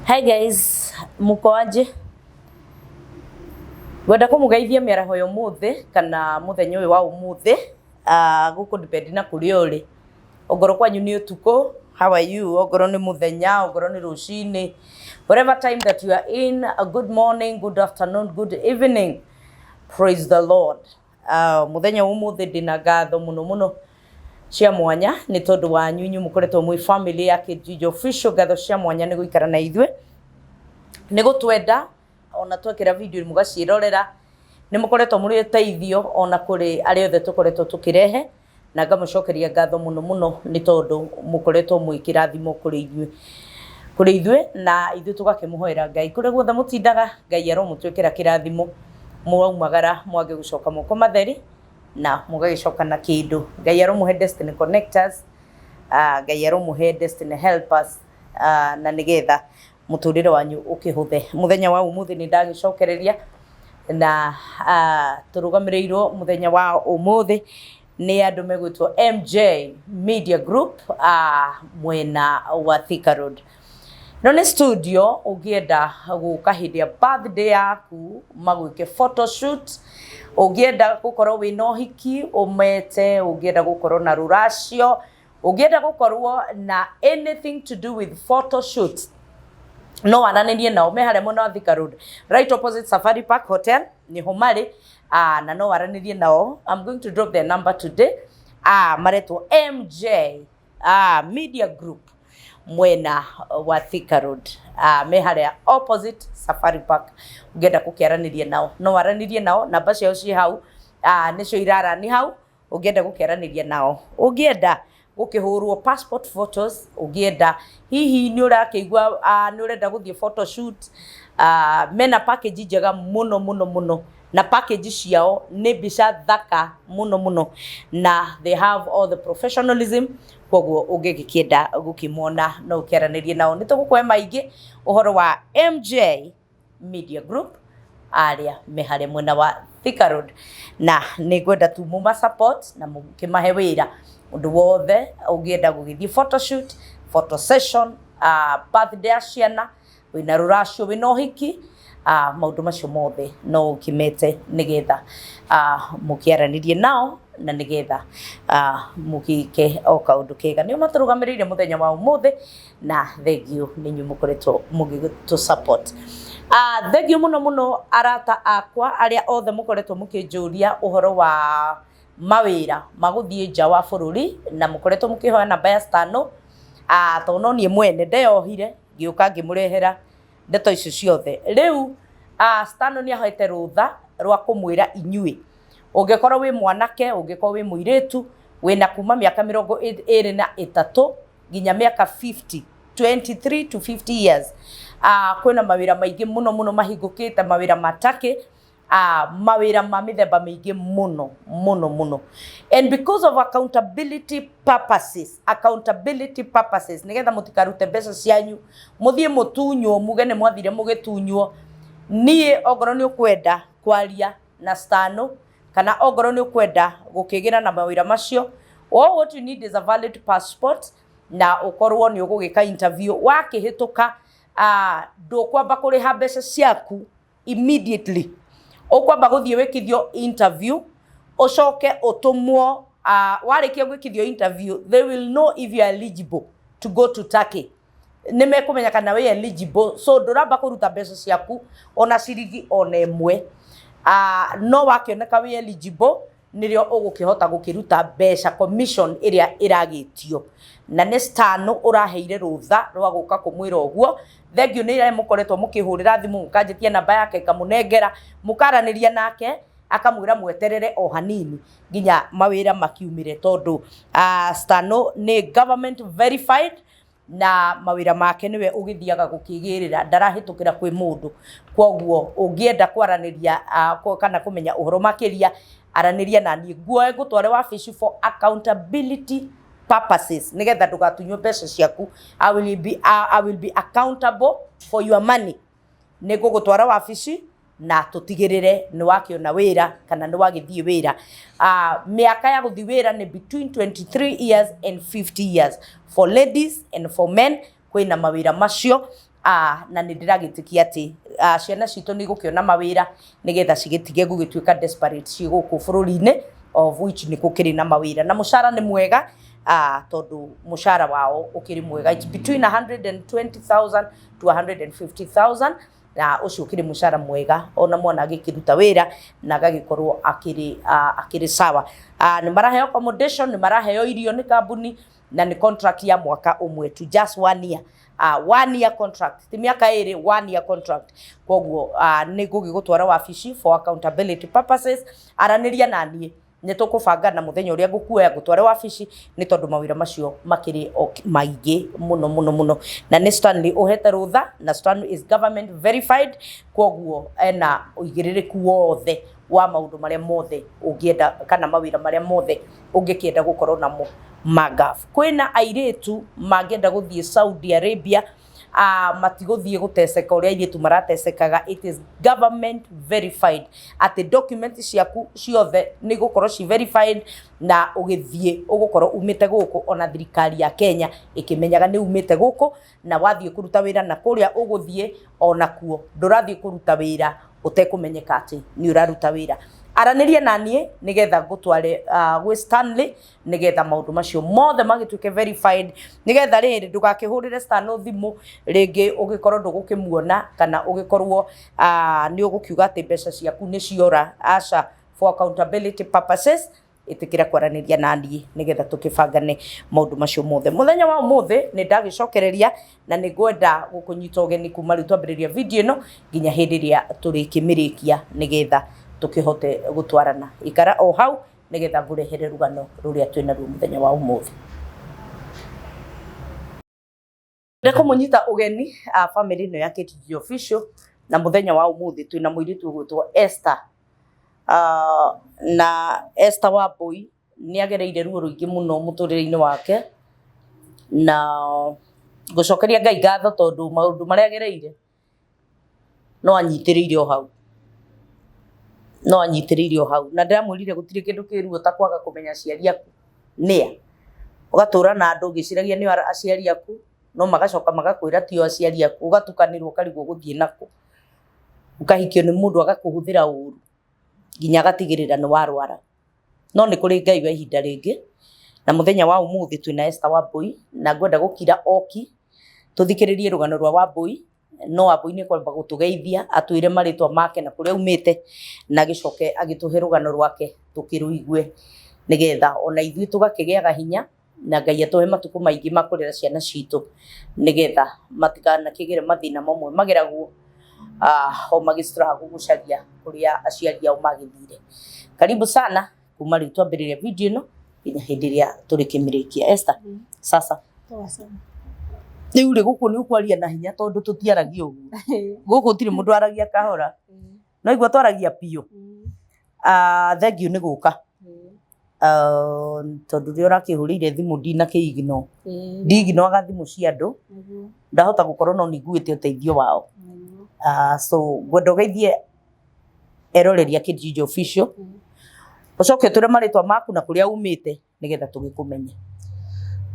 Hi guys, muko aje? Gwenda kumugeithia miaraho yo muthe kana muthenya uyu wa umuthe guku depend na kuri uri. Ogoro kwanyu ni utuko, how are you? Ogoro ni muthenya, ogoro ni rucini. Whatever time that you are in, a good morning, good afternoon, good evening. Praise the Lord. Muthenya umuthe ndina ngatho muno cia mwanya ni tondu wanyu inyu mukoretwo mwi family ya Kijijo Official. Ngatho cia mwanya ni guikara na ithwe, ni gutwenda ona twekera video mugacirorera, ni mukoretwo muri teithio ona kuri ari othe tukoretwo tukirehe, na ngamucokeria ngatho muno ni tondu mukoretwo mwi kirathimo kuri ithwe na ithwe tugakimuhoera Ngai kuri guothe mutindaga. Ngai aromutwekera kirathimo, muaumagara mwage gucoka moko matheri na mugagicoka na kindu. Ngai aromuhe destiny connectors, Ngai aromuhe destiny helpers, na nigetha muturire wanyu ukihuthe. Muthenya wa umuthi ni ndagicokereria na turugamirirwo muthenya wa umuthi ni andu megwitwo MJ Media Group mwena wa Thika Road. None studio ugienda guka hindi ya birthday yaku magwike photoshoot, ugienda gukorwo wina uhiki umete, ugienda gukorwo na ruracio, ugienda gukorwo na anything to do with photoshoot, no wananirie nao me hare muno Thika Road right opposite Safari Park Hotel ni homari na no waranirie nao. I'm going to drop their number today. Maretwo MJ Media Group mwena wa Thika Road, me hare opposite Safari Park. Ugienda kukiaranirie nao no waranirie nao, namba ciao ci hau nicio irara ni hau. Ugienda gukiaranirie nao, ugienda gukihurwo passport photos, ugienda hihi ni urakeigwa ni urenda guthie photoshoot, mena package njega muno na package ciao ni bica thaka muno na they have all the professionalism. Koguo ungigikienda gukimona no ukiaranirie nao. Nitugukoe maingi uhoro wa MJ Media Group aria mehare mwena wa Thika Road, na nigwenda tu muma support na mukimahe wira undu wothe ugienda gugithie photoshoot, photo session, birthday aciana, wina ruracio, wina uhiki, maundu macio mothe no ukimete nigetha mukiaranirie nao na nigetha mugike o kaundu kega. Ni maturugamiriire muthenya wa umuthi na thengio ninyu mukoretwo mugitu support. Thengio muno arata akwa aria othe mukoretwo mukinjuria uhoro wa mawira maguthie nja wa bururi na mukoretwo mukihoya namba ya Stano. Tono nie mwene ndeyohire ngiuka ngimurehera ndeto icio ciothe. Riu Stano ni ahoete rutha rwa kumwira inyui ungekorwo wi mwanake, ungekorwo wi muiretu, wina kuma miaka 23 nginya miaka 50, 23 to 50 years, kwina mawira maingi muno mahingukite, mawira matake, mawira ma mithemba maingi muno. And because of accountability purposes, nigetha mutikarute mbeca cianyu muthie mutunywo muge ni mwathire mugitunywo, nie ogoro ni ukwenda kwaria na Stano kana ogoro ni ukwenda gukigira na mawira macio, all what you need is a valid passport na ukorwo ni ugugika interview. Wakihituka ndukwamba kuriha mbeca ciaku immediately, ukwamba guthie wikithio interview, ucoke utumwo. Warikia gwikithio interview, they will know if you are eligible to go to Turkey. Nimekumenya kana we eligible, so nduramba kuruta mbeca ciaku ona ciringi ona imwe. No wakioneka we eligible nirio ugukihota gukiruta mbeca commission iria iragitio, na ni Stano uraheire rutha rwa guka kumwira uguo. Thengio ni ira mukoretwo mukihurira thimu, mukanjitia namba yake kamunengera, mukaraniria nake akamwira mweterere o hanini nginya mawira makiumire, tondu Stano ni government verified na mawira make niwe ugithiaga gukigirira, ndarahitukira kwi mundu. Koguo ungienda kwaraniria kana kumenya uhoro makiria, araniria na ni ngutware wabici for accountability purposes, nigetha ndugatunywe mbeca ciaku. I will be accountable for your money. Nigugutwara wabici na tutigirire ni wakiona wira kana ni wagithie wira. Miaka ya guthi wira ni between 23 years and 50 years for ladies and for men. Kwina mawira macio na nä ndä ragä ati ciana citå nä igåkiona mawĩra nĩgetha cigĩtige gũgĩtuĩka desperate ciĩ gũkũ bũrũri-inĩ of which nĩ gũkĩrĩ na mawĩra na mũcara nĩ mwega tondũ mũcara wao ũkĩrĩ mwega, it's between 120,000 to 150,000 na ũcio ũkĩrĩ mũcara mwega ona mwana agĩkĩruta wĩra na agagĩkorwo akĩrĩ sawa. Nĩ maraheo accommodation, nĩ maraheo irio nĩ kambuni na nĩ contract ya mwaka ũmwe to just 1 year. 1 year contract ti miaka ĩrĩ, 1 year contract. Koguo nĩ ngũgĩgũtwara wabici for accountability purposes. Aranĩria na niĩ nĩ tũkũbanga na mũthenya ũrĩa ngũkuoya ngũtware wabici nĩ tondũ mawĩra macio makĩrĩ maingĩ mũno na nĩ Stanley ũhete rũtha na Stanley is government verified. Koguo ena ũigĩrĩrĩku wothe wa maũndũ marĩa mothe ũngĩenda kana mawĩra marĩa mothe ũngĩkĩenda gũkorwo namo magafu. Kwĩna airĩtu mangĩenda gũthiĩ Saudi Arabia matigũthiĩ gũteceka ũrĩa airĩtu maratecekaga. It is government verified atĩ document ciaku ciothe nĩ gũkorwo ci verified na ũgĩthiĩ ũgũkorwo umĩte gũkũ ona thirikari ya Kenya ĩkĩmenyaga nĩ umĩte gũkũ na wathiĩ kũruta wĩra na kũrĩa ũgũthiĩ ona kuo ndũrathiĩ kũruta wĩra ũtekũmenyeka atĩ nĩ ũraruta wĩra. Aranĩria na niĩ nĩgetha ngũtware gwĩ Stanley nĩgetha maũndũ macio mothe magĩtuĩke verified nĩgetha rĩrĩ ndũgakĩhũrĩre Stanley thimũ rĩngĩ ũgĩkorwo ndũgũkĩmuona kana ũgĩkorwo nĩ ũgũkiuga atĩ mbeca ciaku nĩ ciora. Aca, for accountability purposes ĩtĩkĩra kwaranĩria na niĩ nĩgetha tũkĩbangane maũndũ macio mothe. Mũthenya wa ũmũthĩ nĩ ndagĩcokereria na nĩ ngwenda gũkũnyita ũgeni kuma rĩu twambĩrĩria video ĩno nginya hĩndĩ ĩrĩa tũrĩkĩmĩrĩkia nĩgetha tukihote gutwarana. Ikara o hau nigetha ngurehere rugano ruria twina ruo muthenya wa umuthi. Ndeko munyita ugeni family ino ya KTG Official na muthenya wa umuthi twina muiritu gwitwo Esther. Na Esther Wambui ni agereire ruo ruingi muno muturire-ini wake na gucokeria Ngai ngatho tondu maundu maria agereire no anyitiriire o hau. No anyitiriire o hau na ndiramwirire gutire kindu kiruo ta kwaga kumenya aciari aku nia ugatura na andu giciragia ni aciari aku no magacoka magakwira tio aciari aku ugatukanirwo karigwo guthie nako ukahikio ni mundu agakuhuthira uru nginya agatigirira ni warwara no ni kuri Ngai wa ihinda ringi na muthenya wa umuthi twina Esther Wambui na ngwenda gukira oki tuthikiririe rugano rwa Wambui no Wambui ni kwamba gutugeithia atwire maritwa make na kuria umite na gicoke agituhe rugano rwake tukiruigue nigetha ona ithui tugakigiaga hinya na Ngai atuhe matuku maingi makurera ciana citu nigetha matikana kigire mathina mamwe mageragwo o magistrago gucaria kuria aciari ao magithire. Karibu sana kuma riu twambiriria video ino nginya hindi iria turikimirikia. Esther, sasa riu ri guku ni ukwaria na hinya tondu tutiaragia uguo guku tiri mundu aragia kahora no igua twaragia piu. Thank ni guka tondu ri urakihurire thimu ndina kiigno ndigino aga thimu cia andu ndahota gukorwo no niguite uteithio wao. So ngwenda ugeithie eroreria KTG Official ucoke ture maritwa maku na kuria umite nigetha tugikumenye.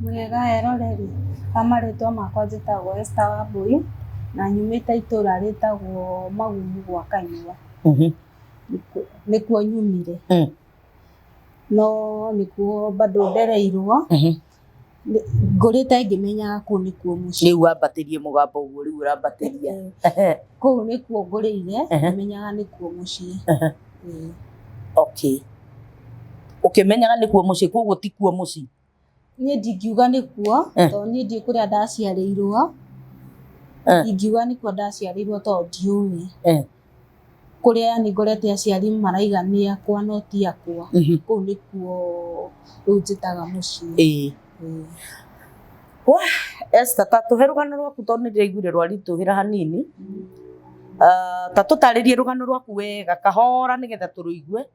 Mwega eroreri amaritwa makwa njitagwo Esther Wambui na nyumite itura ritagwo Magumu gwa Kanyua. Nikuo nyumire no nikuo bado ndereirwo ngurite ngimenya ku nikuo muci riu wambatirie mugambo uguo riu urambatiria ku nikuo ngurire ngimenyaga nikuo muci. Okay, ukimenyaga nikuo muci koguo ti kuo muci ni ndingiuga nikuo to ni ndi kuria ndaciarirwo ingiuga nikuo ndaciarirwo to ndiuwi kuria ni ngorete aciari maraigania kwa no ti akwa ku nikuo unjitaga muci. Esther, tatuhe rugano rwaku tondu ni ndiraiguire rwarituhira hanini. Tatutaririe rugano rwaku wega kahora nigetha turuigue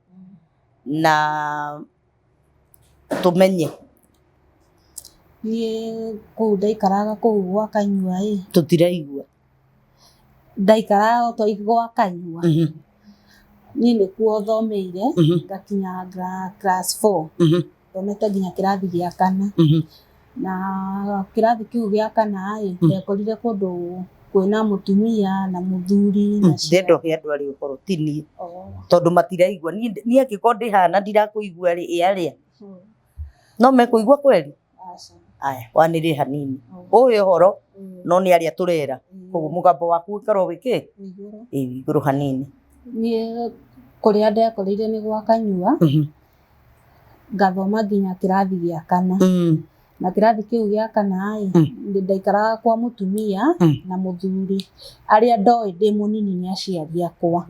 na tumenye. Ni ku ndaikaraga ku gwa Kanyua tutiraigua ndaikaraga to igwa Kanyua ni nikuo thomeire ngakinya class 4 thomete nginya kirathi gia 4 na kirathi kiu gia 4 ndekorire kundu kwĩna mũtumia na mũthuri na ciana. Ndendo he andũ arĩ ũhoro ti niĩ tondũ matiraigua niĩ angĩkorwo ndĩhana ndirakũigua rĩ arĩa no mekũigua kweli aya wanĩrĩ hanini ũyũ ũhoro no nĩ arĩa tũrera koguo mũgambo waku ũkorwo wĩ igũrũ hanini. Niĩ kũrĩa ndekoreire nĩ gwa Kanyua ngathoma nginya kĩrathi gĩa 4 na kĩrathi kĩu gĩa 4 ndaikaraga kwa mũtumia na mũthuri arĩa ndoĩ ndĩ mũnini nĩ aciari akwa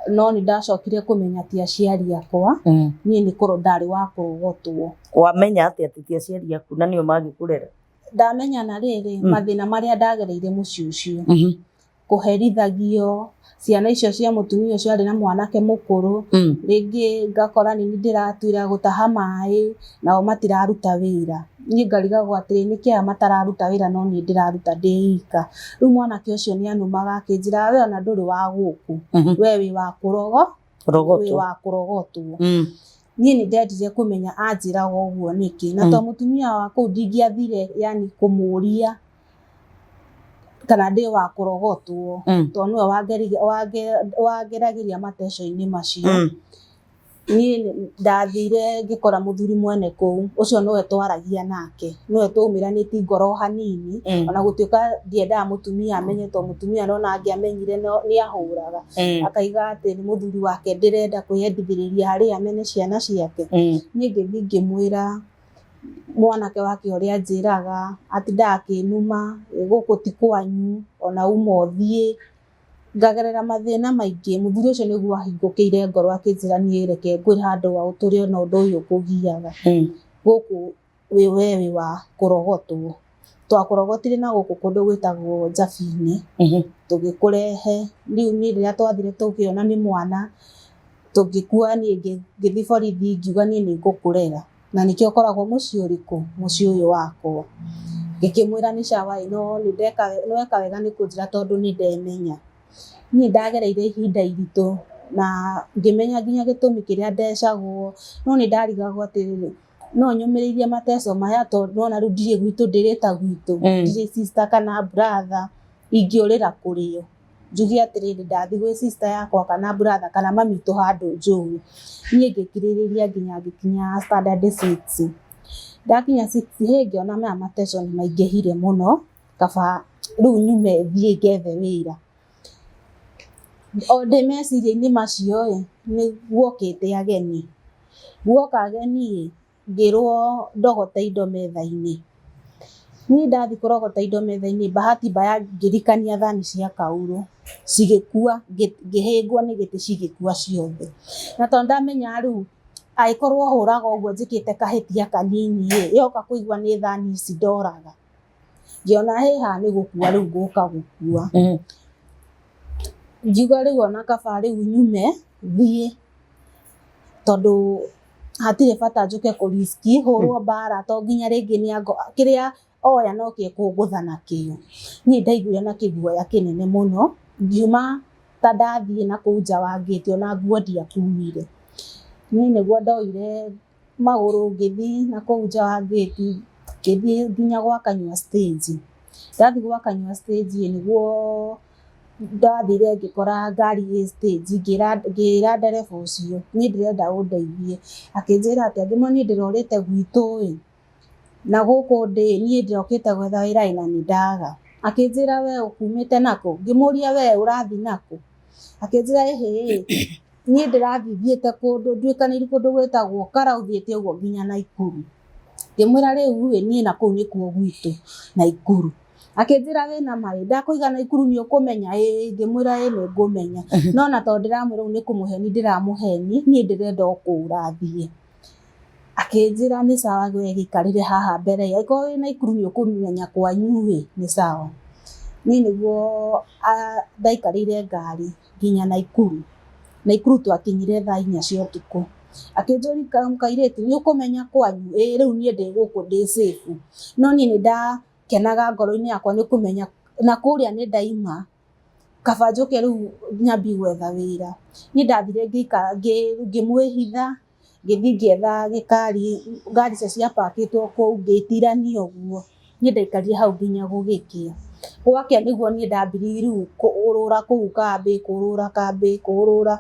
no nĩ ndacokire kũmenya ti aciari akwa niĩ nĩ ndarĩ wa kũrogotwo. Wamenya atĩ ti aciari aku na nĩo magĩkũrera? Ndamenya na rĩrĩ mathĩna marĩa ndagereire mũciĩ ũcio kũherithagio ciana icio cia mũtumia ũcio arĩ na mwanake mũkũrũ rĩngĩ ngakora nĩ ndĩratuĩra gũtaha maĩ nao matiraruta wĩra niĩ ngarigagwo atĩrĩ nĩkĩ aya matararuta wĩra no niĩ ndĩraruta ndĩ ika. Rĩu mwanake ũcio nĩ anumaga akĩnjĩra we ona ndũrĩ wa gũkũ we wĩ wa kũrogotwo. Niĩ nĩ ndendire kũmenya anjĩraga ũguo nĩkĩ na to mũtumia wa kũu ndingĩathire yani kũmũria kana ndĩ wa kũrogotwo tondũ nĩwe wangeragĩria mateco-inĩ macio. Niĩ ndathire ngĩkora mũthuri mwene kũu ũcio nĩwe twaragia nake nĩwe twaumĩranĩtie ngoro hanini ona gũtuĩka ndiendaga mũtumia amenye tondũ mũtumia nona angĩamenyire nĩ ahũraga akaiga atĩ nĩ mũthuri wake ndĩrenda kwĩyendithĩrĩria harĩa amene ciana ciake. Niĩ ngĩthiĩ ngĩmwĩra mwanake wake ũrĩa anjĩraga atindaga akĩnuma gũkũ ti kwanyu ona uma ũthiĩ ngagerera mathĩna maingĩ. Mũthuri ũcio nĩguo ahingũkĩire ngoro akĩnjĩra niĩ reke ngwĩre handũ ha ũtũre ona ũndũ ũyũ ũkũgiaga gũkũ we wĩ wa kũrogotwo. Twakũrogotire na gũkũ kũndũ gwĩtagwo Njabi-inĩ tũgĩkũrehe rĩu niĩ rĩrĩa twathire tũkĩona nĩ mwana tũngĩkua niĩ ngĩthiĩ borithi ngiuga niĩ nĩ ngũkũrera na nĩkĩo ũkoragwo mũciĩ ũrĩkũ mũciĩ ũyũ wakwa. Ngĩkĩmwĩra nĩ sawa no nĩweka wega nĩ kũnjĩra tondũ nĩ ndemenya. Niĩ ndagereire ihinda iritũ na ngĩmenya nginya gĩtũmi kĩrĩa ndecagwo no nĩ ndarigagwo atĩrĩrĩ no nyũmĩrĩirie mateco maya tondũ nona rĩu ndirĩ gwitũ ndĩrĩta gwitũ ndirĩ sister kana brother ingĩũrĩra kũrĩo njuge atĩrĩrĩ ndathiĩ gwĩ sister yakwa kana brother kana mami witũ handũ njũĩ. Niĩ ngĩkirĩrĩria nginya ngĩkinya standard 6 ndakinya 6 ngĩona maya mateco nĩ maingĩhire mũno kaba rĩu nyume thiĩ ngethe wĩra. O ndĩ meciria-inĩ macio nĩ guokĩte ageni guoka ageni ngĩrwo ndogote indo metha-inĩ. Niĩ ndathiĩ kũrogota indo metha-inĩ bahati mbaya ngĩrikania thani cia kaurũ cigĩkua ngĩhĩngwo nĩ gĩtĩ cigĩkua ciothe na tondũ ndamenya rĩu angĩkorwo hũraga ũguo njĩkĩte kahĩtia kanini yoka kũigua nĩ thani ici ndoraga ngĩona haha nĩ gũkua rĩu ngũka gũkua. Ngiuga rĩu ona kaba rĩu nyume thiĩ tondũ hatirĩ bata njũke kũriski hũrwo mbara to nginya rĩngĩ kĩrĩa oya no kĩo kũngũtha nakĩo. Niĩ ndaiguire na kĩguoya kĩnene mũno ngiuma ta ndathiĩ na kũu nja wa gate ona nguo ndiakuire. Niĩ nĩguo ndoire magũrũ ngĩthiĩ na kũu nja wa gate ngĩthiĩ nginya gwa Kanyua stage. Ndathiĩ gwa Kanyua stage nĩguo ndathire ngĩkora ngari ĩ stage ngĩra ndereba ũcio niĩ ndĩrenda ũndeithie. Akĩnjĩra atĩ angĩkorwo niĩ ndĩrorĩte gwitũ na gũkũ ndĩ niĩ ndĩrokĩte gwetha wĩra na nĩ ndaga. Akĩnjĩra we ũkumĩte nakũ? Ngĩmũria we ũrathiĩ nakũ? Akĩnjĩra niĩ ndĩrathiĩ thiĩte kũndũ nduĩkanĩirie kũndũ gwĩtagwo Karaũ thiĩte ũguo nginya Naikuru. Ngĩmwĩra rĩu niĩ na kũu nĩkuo gwitũ Naikuru. Akĩnjĩra wĩna marĩ ndakũiga Naikuru nĩ ũkũmenya? Ngĩmwĩra nĩ ngũmenya no na tondũ ndĩramwĩra rĩu nĩ kũmũheni ndĩramũheni niĩ ndĩrenda o kũu ũrathiĩ. Akĩnjĩra nĩ sawa we gĩikarĩre haha mbere angĩkorwo wĩ Naikuru nĩ ũkũmenya kwanyu nĩ sawa. Niĩ nĩguo ndaikarĩire ngari nginya Naikuru. Naikuru twakinyire thaa 4 cia ũtukũ. Akĩnjũria kairĩtu nĩ ũkũmenya kwanyu? Rĩu niĩ ndĩ gũkũ ndĩ safe no niĩ nĩ ndakenaga ngoro-inĩ yakwa nĩ kũmenya na kũrĩa nĩ ndaima kaba njũke rĩu nyambie gwetha wĩra. Niĩ ndathire ngĩmwĩhitha ngĩthiĩ ngĩetha gĩkari ngari icio ciapakĩtwo kũu ngĩtirania ũguo. Niĩ ndaikarire hau nginya gũgĩkĩa. gwake nĩguo niĩ ndambĩrĩirie rĩu kũũrũra kũu kũũrũra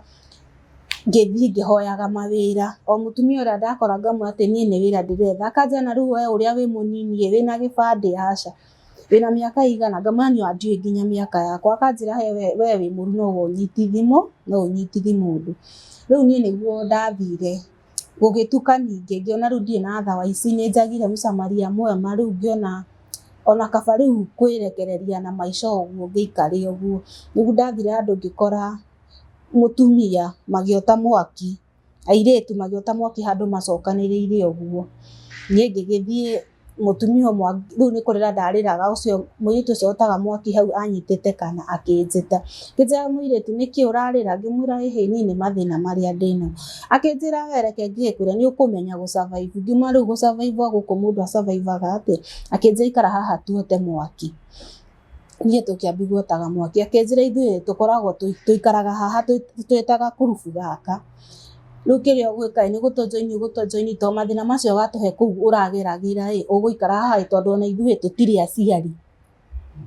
ngĩthiĩ ngĩhoyaga mawĩra. O mũtumia ũrĩa ndakora ngamwĩra atĩ niĩ nĩ wĩra ndĩretha, akanjĩra na rĩu we ũrĩa wĩ mũnini wĩna gĩbandĩ? Aca. Wĩna mĩaka ĩigana? Ngamwĩra niĩ ndiũĩ nginya mĩaka yakwa. Akanjĩra we wĩ mũru no ũnyiti thimũ, no ũnyitithie mũndũ. Rĩu niĩ nĩguo ndathire gũgĩtuka ningĩ ngĩona rĩu ndirĩ na tha wa ici, nĩ njagire mũcamaria mwema, rĩu ngĩona ona kaba rĩu kwĩrekereria na maica ũguo ngĩikare ũguo. Nĩguo ndathire handũ ngĩkora mũtumia magĩota mwaki, airĩtu magĩota mwaki handũ macokanĩrĩire ũguo. Niĩ ngĩgĩthiĩ mũtumia ũmwe rĩu nĩ kũrĩra ndarĩraga ũcio mũirĩtu ũcio wotaga mwaki hau anyitĩte kana akĩnjĩta. Akĩnjĩra mũirĩtu nĩkĩ ũrarĩra? Ngĩmwĩra ĩhĩ niĩ nĩ mathĩna marĩa ndĩnamo. Akĩnjĩra we reke ngĩkwĩre nĩ ũkũmenya gũ survive. Ngĩmwĩra rĩu gũ survive gũkũ mũndũ a survive aga atĩa? Akĩnjĩra ikara haha tuote mwaki. Niĩ tũkĩambia guotaga mwaki. Akĩnjĩra ithuĩ tũkoragwo tũikaraga haha twĩtaga kurubu gaka. Rĩu kĩrĩa ũgwĩka nĩ gũtũjoini to mathĩna macio gatũhe kũu ũrageragĩra ũgũikara haha tondũ ona ithuĩ tũtirĩ aciari,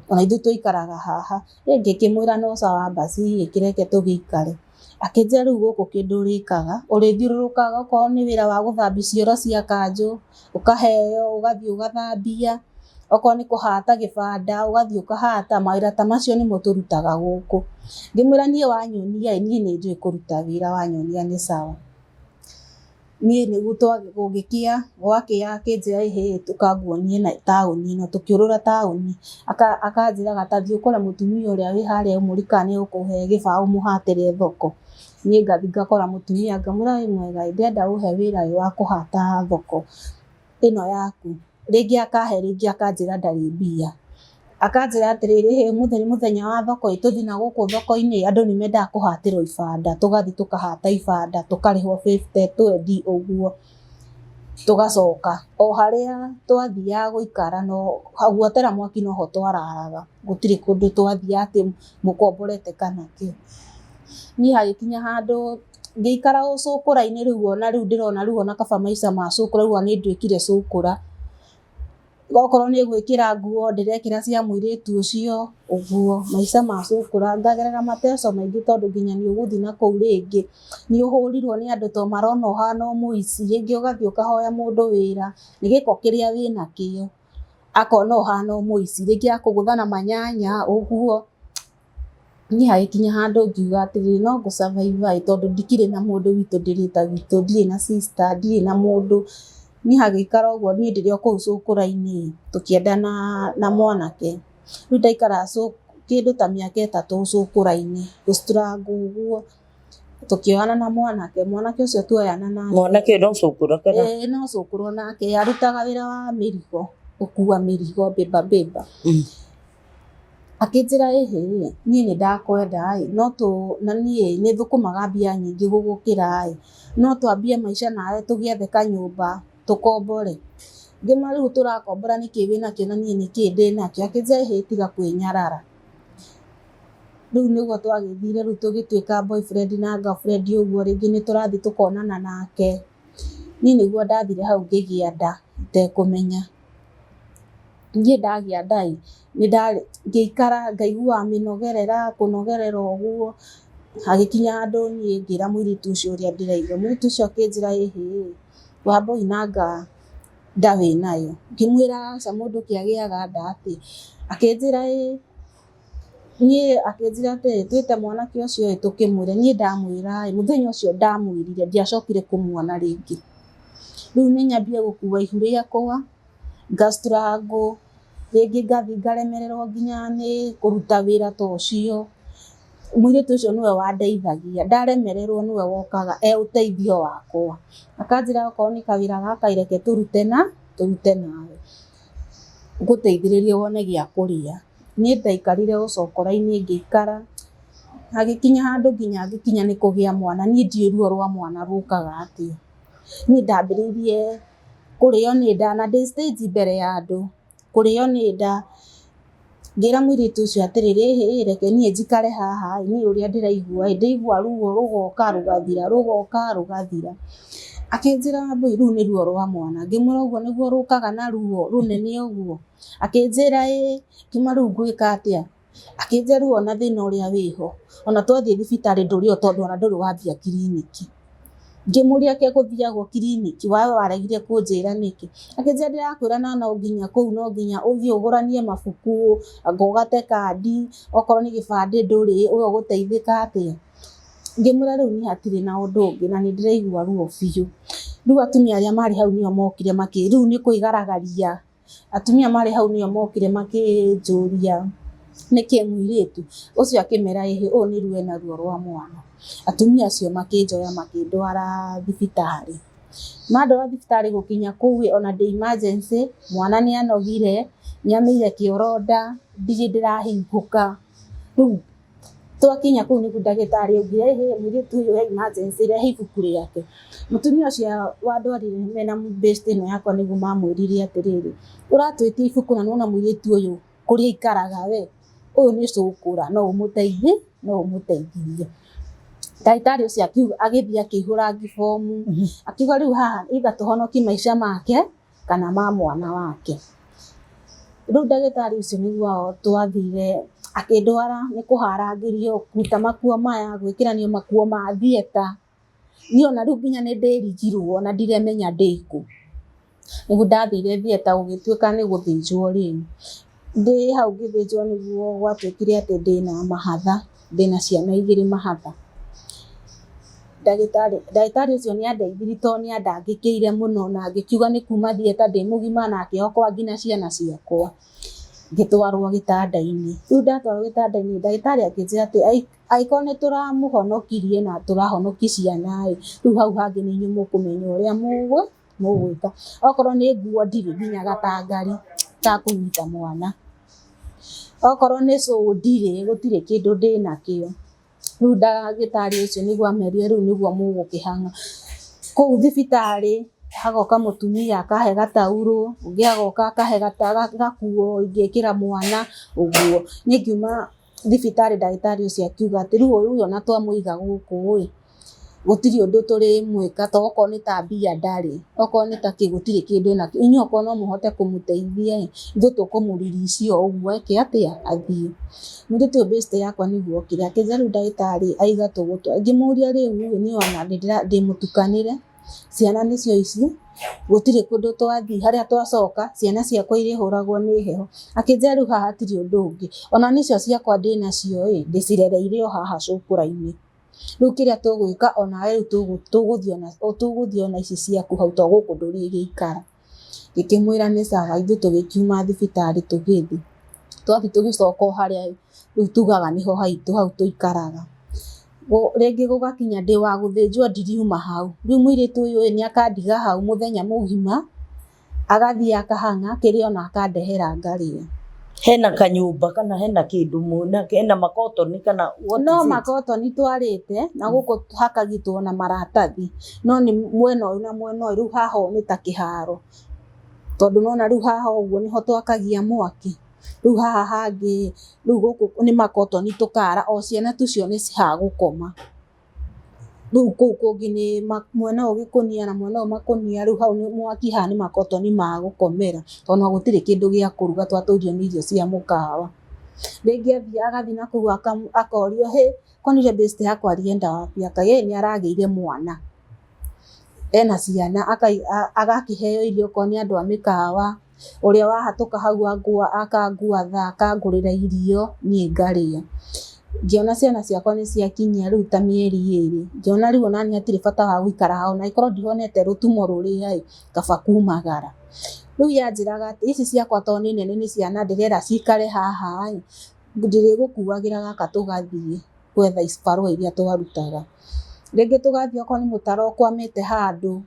ona ithuĩ tũikaraga haha. Ngĩkĩmwĩra no sawa basi reke tũgĩikare. Akĩnjĩra rĩu gũkũ kĩndũ ũrĩkaga ũrĩthiũrũrũkaga okorwo nĩ wĩra wa gũthambia cioro cia kanjũ ũkaheo ũgathiĩ ũgathambia, okorwo nĩ kũhata gĩbanda ũgathiĩ ũkahata. Mawĩra ta macio nĩmo tũrutaga gũkũ. Ngĩmwĩra niĩ wanyonia niĩ nĩ njũĩ kũruta wĩra, wanyonia nĩ sawa. Niĩ nĩguo gũgĩkĩa gwakĩa akĩnjĩra ĩhĩ tũkanguonie na taũni ĩno. Tũkĩũrũra taũni akanjĩraga ta thiĩ ũkore mũtumia ũrĩa wĩ harĩa ũmũrie kana nĩ egũkũhe gĩbaũ mũhatĩre thoko. Niĩ ngathiĩ ngakora mũtumia ngamwĩra wĩ mwega ndĩrenda ũhe wĩra ũyũ wa kũhata thoko ĩno yaku. Rĩngĩ akahe rĩngĩ akanjĩra ndarĩ mbia. Akanjĩra atĩrĩrĩ mũthenya wa thoko tũthiĩ na gũkũ thoko-inĩ andũ nĩ mendaga kũhatĩrwo ibanda. Tũgathiĩ tũkahata ibanda tũkarĩhwo 50 twendi ũguo tũgacoka. O harĩa twathiaga gũikara no guotera mwaki noho twararaga, gũtirĩ kũndũ twathiaga atĩ mũkomborete kana kĩ. Niĩ hagĩkinya handũ ngĩikara ũcũkũra-inĩ rĩu ona rĩu ndĩrona rĩu ona kaba maica ma cũkũra rĩu nĩ nduĩkire cũkũra. Okorwo nĩ gwĩkĩra nguo ndĩrekĩra cia mũirĩtu ũcio ũguo maica ma cũkũra. Ngagerera mateso maingĩ tondũ nginya nĩ ũgũthiĩ na kũu rĩngĩ nĩ ũhũrirwo nĩ andũ to marona ũhana mũici. Rĩngĩ ũgathiĩ ũkahoya mũndũ wĩra nĩ gĩko kĩrĩa wĩnakĩo akona ũhana mũici, rĩngĩ akũgũtha na manyanya ũguo. Niĩ hagĩkinya handũ ngiuga atĩrĩrĩ no ngũ survive tondũ ndikĩrĩ na mũndũ witũ, ndĩrĩta witũ, ndirĩ na sister, ndirĩ na mũndũ. Niĩ hagĩikara ũguo niĩ ndĩrĩ o kũu cũkũra-inĩ tũkĩendana na mwanake. Rĩu ndaikara kĩndũ ta mĩaka ĩtatũ cũkũra-inĩ gũ struggle ũguo tũkĩoyana na mwanake. Mwanake ũcio tuoyana nake. Mwanake no cũkũra kana? No cũkũra nake arutaga wĩra wa mĩrigo, gũkua mĩrigo bĩmba. Akĩnjĩra ĩhĩ niĩ nĩ ndakwenda na niĩ nĩ thũkũmaga mbia nyingĩ gũgũkĩra no twambie maica nawe tũgĩethe kanyũmba tũkombore. Ngĩmwĩra rĩu tũrakombora nĩkĩ wĩnakĩo na niĩ nĩkĩ ndĩnakĩo? Akĩnjĩra ĩhĩ tiga kwĩnyarara. Rĩu nĩguo twagĩthire rĩu tũgĩtuĩka boyfriend na girlfriend ũguo rĩngĩ nĩ tũrathiĩ tũkonana nake. Niĩ nĩguo ndathire hau ngĩgĩa nda itekũmenya. Niĩ ndagĩa nda ngĩikara ngaigua mĩnogerera kũnogerera ũguo. Hagĩkinya handũ niĩ ngĩra mũirĩtu ũcio ũrĩa ndĩraigua. Mũirĩtu ũcio akĩnjĩra ĩhĩ wamba ũinanga nda wĩnayo. Ngĩmwĩra aca mũndũ kĩagĩaga nda atĩ. Akĩnjĩra niĩ akĩnjĩra atĩrĩrĩ twĩte mwanake ũcio tũkĩmwĩre. Niĩ ndamwĩra mũthenya ũcio ndamwĩrire ndiacokire kũmuona rĩngĩ. Rĩu nĩ nyambie gũkua ihu rĩakwa nga struggle rĩngĩ ngathiĩ ngaremererwo nginya nĩ kũruta wĩra ta ũcio. Mũirĩtu ũcio nĩwe wandeithagia, ndaremererwo nĩwe wokaga ũteithio wakwa. Akanjĩra okorwo nĩ kawĩra gaka reke tũrute nawe ngũteithĩrĩrie wone gĩa kũrĩa. Niĩ ndaikarire ũcokora-inĩ ngĩikara. Hagĩkinya handũ nginya ngĩkinya nĩ kũgĩa mwana. Niĩ ndiũĩ ruo rwa mwana rũkaga atĩa. Niĩ ndambĩrĩirie kũrĩo nĩ nda na ndĩ stage mbere ya andũ kũrĩo nĩ nda. Ngĩra mũirĩtu ũcio atĩrĩrĩ reke niĩ njikare haha niĩ ũrĩa ndĩraigua ndĩigua ruo rũgoka rũgathira. akinjira mbui riu ni ruo rwa mwana ngimwira uguo niguo rukaga na ruo runene uguo akinjira kima riu ngwika atia akinjira riu ona thina uria wiho ona twathie thibitari nduri o tondu ona nduri wambia kiriniki ngimuria ke guthiagwo kiriniki wawe waregire kunjira niki akinjira ndirakwira na no nginya kuu no nginya uthie uguranie mabuku ngogate kandi okorwo ni gibande nduri uyo guteithika atia ngimura riu ni hatire na undu ungi na ni ndiraigua ruo biu riu atumia aria mari hau nio mokire riu ni kuigaragaria atumia mari hau nio mokire makinjuria niki mwiritu ucio akimera uyu ni ruo na ruo rwa mwana atumia acio makinjoya makindwara thibitari mandwara thibitari gukinya kuu ona ndi emergency mwana ni anogire ni ameire kioronda ndiri ndirahinguka riu twakinya kuu ni ndagitari augire mwiritu uyu emergency rehe ibuku riake mutumia ucio wandwarire mena best ino yakwa niguo mamwirire atiriri uratwitie ibuku na nona mwiritu uyu kuria ikaraga we uyu ni cukura no umuteithie no umuteithie ndagitari ucio akiuga agithia akihura ngibomu akiuga riu haha either tuhonokie maisha make kana ma mwana wake riu ndagitari ucio niguo twathire akindwara ni kuharangirio kuta makuo maya gwikiranio makuo ma thieta ni ona riu nginya ni ndirigirwo ona ndiremenya ndiku niguo ndathire thieta gugituika ni guthinjwo riu ndi hau ngithinjwo niguo gwatwikire ati ndina mahatha ndina ciana 2 mahatha ndagitari ucio ni andeithirie to ni andangikiire muno na ngikiuga ni kuma thieta ndi mugima na akihokwa nginya ciana ciakwa ngitwarwo gitanda-ini riu ndatwarwo gitanda-ini ndagitari akinjira ati aikorwo ni turamuhonokirie na turahonokia ciana riu hau hangi ni inyu mukumenya uria mugwika okorwo ni nguo ndiri nginya gatangari ka kunyita mwana okorwo ni ndiri gutire kindu ndinakio riu ndagitari ucio niguo amerie riu niguo mugukihanga kuu thibitari hagoka mutumia akahe gatauro ungi agoka akahe gakuo ingikira mwana uguo ningiuma thibitari ndagitari ucio akiuga ati riu uyu ona twamuiga guku gutiri undu turi mwika to okorwo ni ta mbia ndari okorwo ni ta gutiri kindu nakio inyu okorwo no muhote kumuteithia ithu tukumuriricia uguo eke atia athie mundu best yakwa niguo kire akinja riu ndagitari aiga tugutwa ngimuria riu ni ona ndi mutukanire ciana nicio ici gutire kundu twathii haria twacoka ciana ciakwa irihuragwo ni heho akinja riu haha hatiri undu ungi ona nicio ciakwa ndinacio ndicirereire o haha cukura-ini riu kiria tugwika ona riu tuguthii ona ici ciaku hau to guku ndurigiikara ngikimwira ni sawa ithu tugikiuma thibitari tugithi twathi tugicoka haria riu tugaga niho haitu hau tuikaraga ringi gugakinya ndi wa guthinjwo ndiriuma hau riu mwiritu uyu ni akandiga hau muthenya mugima agathie akahanga kiria ona akandehera ngaria hena kanyumba kana hena kindu muna hena makotoni kana no makotoni twarite na guku hakagitwo na maratathi no ni mwena uyu na mwena uyu riu haha ni ta kiharo tondu nona riu haha uguo niho twakagia mwaki riu haha hangi riu guku ni makotoni tukara o ciana tucio ni cihagukoma riu kuu kungi ni mwena ugikunia na mwena makunia riu hau ni mwaki haha ni makotoni ma gukomera tona gutire kindu gia kuruga twaturio ni irio cia mukawa ringi agathi na kuu akorio konire best yakwa arienda wapi akaye ni arageire mwana ena ciana agakiheo irio koni andu a mikawa uria wahatuka hau akangua akangurira irio ni ngaria ngiona ciana ciakwa ni ciakinyia riu ta mieri 2 ngiona riu nani hatire bata wa guikara hau na ikorwo ndihonete rutumo ruria kaba kumagara riu yanjiraga ati ici ciakwa to ni nene ni ciana ndirera cikare haha ndirigukuagira gaka tugathie gwetha isparua iria twarutaga ringi tugathie okorwo ni mutaro kwamite handu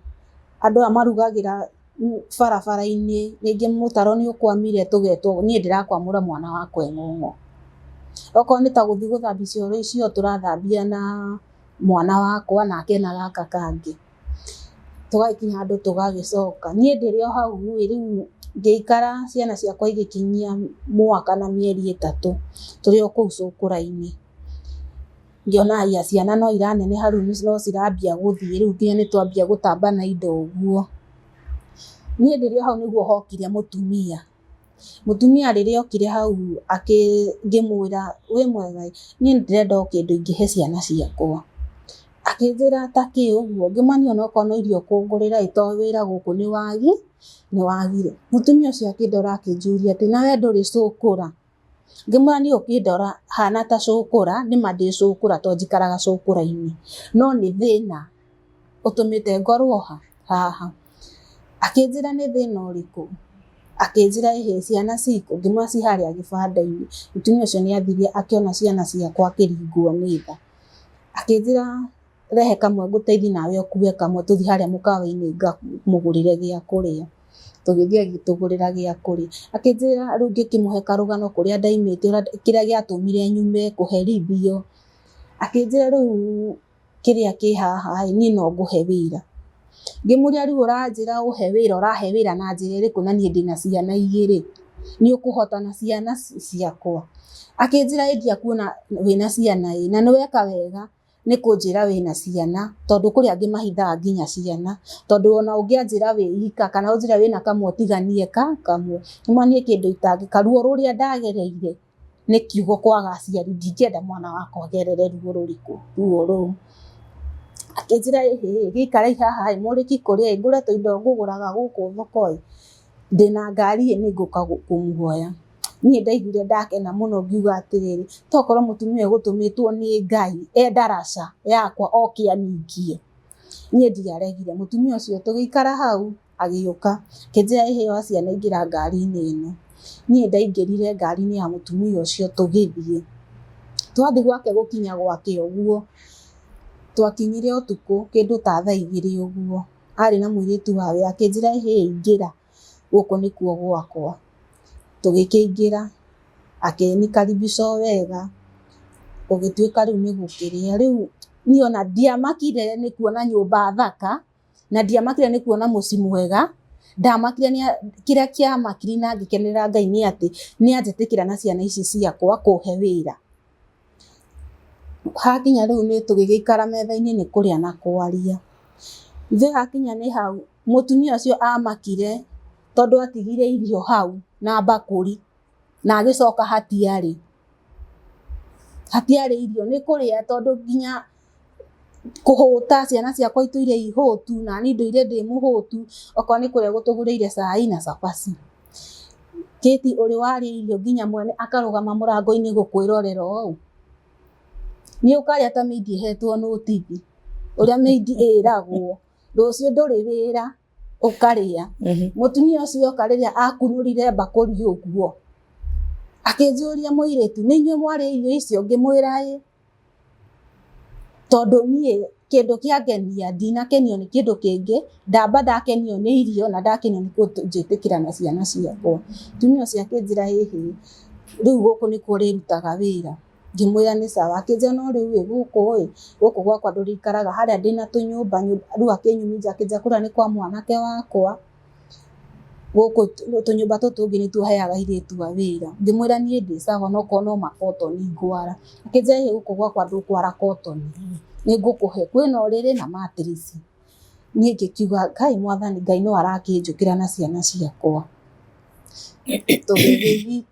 andu amarugagira barabara-ini ringi mutaro ni ukwamire tugetwo nie ndirakwamura mwana wakwa ng'ong'o okorwo ni ta guthii guthambia cioro icio turathambia na mwana wakwa nake na gaka kangi tugakinya handu tugagicoka nie ndiri o hau riu ngiikara ciana ciakwa igikinyia mwaka na mieri 3 turi o kuu cukura-ini ngiona aya ciana no iraneneha riu no cirambia guthii riu nginya ni twambia gutamba na indo uguo. Niĩ ndĩrĩ hau nĩguo hokire mutumia rĩrĩa okire hau ngĩmwĩra wĩ mwega niĩ ndĩrenda o kĩndũ ingĩhe ciana ciakwa. Akĩnjĩra ta kĩ ũguo, ngĩmũũria onokorwo no irio ũkũngũrĩra to wĩra gũkũ nĩ wagire. Mutumia ũcio akĩndora akĩnjũria atĩ nawe ndũrĩ cũkũra. Ngĩmwĩra niĩ ũkĩndora hana ta cũkũra, nĩma ndĩ cũkũra to njikaraga cũkũra-inĩ, no nĩ thĩna ũtũmĩte ngorwo haha. Akĩnjĩra nĩ thĩna ũrĩkũ? Akĩnjĩra ĩhĩ ciana cikũ? Ngĩmwĩra ci harĩa gĩbanda-inĩ. Mutumia ũcio nĩ athire akĩona ciana ciakwa akĩringwo nĩ tha. Akĩnjĩra rehe kamwe ngũteithie nawe ũkue kamwe tũthiĩ harĩa mũkawa-inĩ ngamũgũrĩre gĩa kũrĩa. Tũgĩthiĩ agĩtũgũrĩra gĩa kũrĩa. Akĩnjĩra rĩu ngĩkĩmũhe karũgano kũrĩa ndaimĩte kĩrĩa gĩatũmire nyume kũherithio. Akĩnjĩra rĩu kĩrĩa kĩ haha niĩ no ngũhe wĩra. Ngĩmũũria rĩu ũranjĩra ũhe wĩra, ũrahe wĩra na njĩra ĩrĩkũ na niĩ ndĩna ciana igĩrĩ, nĩ ũkũhota na ciana ciakwa? Akĩnjĩra ĩ ndiakuona wĩna ciana na nĩ weka wega nĩ kũnjĩra wĩna ciana tondũ kũrĩ angĩ mahithaga nginya ciana, tondũ ona ũngĩanjĩra wĩ ika kana ũnjĩre wĩna kamwe ũtiganie kamwe. Nĩma niĩ kĩndũ itangĩka, ruo rũrĩa ndagereire nĩ kiugo kwaga aciari, ndingĩenda mwana wakwa agerere ruo rũrĩkũ ruo rũu. Akĩnjĩra ĩhĩ gĩikarai haha mũrĩki kũrĩa ngũre tũindo ngũgũraga gũkũ thoko ndĩna ngari nĩ ngũka kũmuoya. Niĩ ndaiguire ndakena mũno ngiuga atĩrĩrĩ tokorwo mũtumia ũyũ gũtũmĩtwo nĩ Ngai ndaraca yakwa oke aningie. Niĩ ndiaregire. Mũtumia ũcio tũgĩikara hau agĩũka akĩnjĩra ĩhĩ oya ciana ingĩra ngari-inĩ ĩno. Niĩ ndaingĩrire ngari-inĩ ya mũtumia ũcio tũgĩthiĩ. Twathiĩ gwake gũkinya gwake ũguo twakinyire ũtukũ kĩndũ ta thaa 2 ũguo. Arĩ na mũirĩtu wawe akĩnjĩra ĩhĩ ingĩra gũkũ nĩkuo gwakwa. Tũgĩkĩingĩra akĩnikaribisha wega gũgĩtuĩka rĩu nĩ gũkĩrĩa. Rĩu niĩ ona ndiamakire nĩ kuona nyũmba thaka na ndiamakire nĩ kuona mũciĩ mwega, ndamakire kĩrĩa kĩamakire na ngĩkenerera Ngai nĩ atĩ nĩ anjĩtĩkĩra na ciana ici ciakwa kũhe wĩra. Hakinya rĩu nĩ tũgĩgĩikara metha-inĩ nĩ kũrĩa na kwaria. Ithuĩ hakinya nĩ hau mũtumia ũcio amakire tondũ atigire irio hau na bakũri na agĩcoka hatiarĩ irio nĩ kũrĩa tondũ nginya kũhũta ciana ciakwa itũire ihũtu na niĩ ndũire ndĩ mũhũtu, okorwo nĩ kũrĩa gũtũgũrĩire cai na cabaci. Kĩti ũrĩ warĩa irio nginya mwene akarũgama mũrango-inĩ gũkwĩrorera ũũ. Nĩ ũkarĩa ta maidi ĩhetwo notithi, ũrĩa maidi ĩragwo rũciũ ndũrĩ wĩra ũkarĩa. Mũtumia ũcio oka rĩrĩa akunũrire bakũri ũguo akĩnjũria mũirĩtu nĩ inyuĩ mwarĩa irio icio? Ngĩmwĩra ĩ, tondũ niĩ kĩndũ kĩangenia ndinakenio nĩ kĩndũ kĩngĩ, ndamba ndakenio nĩ irio na ndakenio nĩ kũnjĩtĩkĩra na ciana ciakwa. Mũtumia ũcio akĩnjĩra ĩhĩ rĩu gũkũ nĩkuo ũrĩrutaga wĩra. Ngĩmwĩra nĩ sawa. Akĩnjĩra no rĩu gũkũ gwakwa ndũrĩikaraga harĩa ndĩna tũnyũmba, rĩu akĩnyumithia akĩnjĩra kũrĩa nĩ kwa mwanake wakwa, gũkũ tũnyũmba tũtũ tũngĩ nĩtuo heaga airĩtu a wĩra. Ngĩmwĩra niĩ ndĩ sawa onokorwo no makotoni ngwara. Akĩnjĩra ĩhĩ gũkũ gwakwa ndũkwara kotoni, nĩ ngũkũhe kwĩna ũrĩrĩ na matiress. Niĩ ngĩkiuga Ngai Mwathani Ngai no arakĩnjũkĩra na ciana ciakwa. Tũgĩthiĩ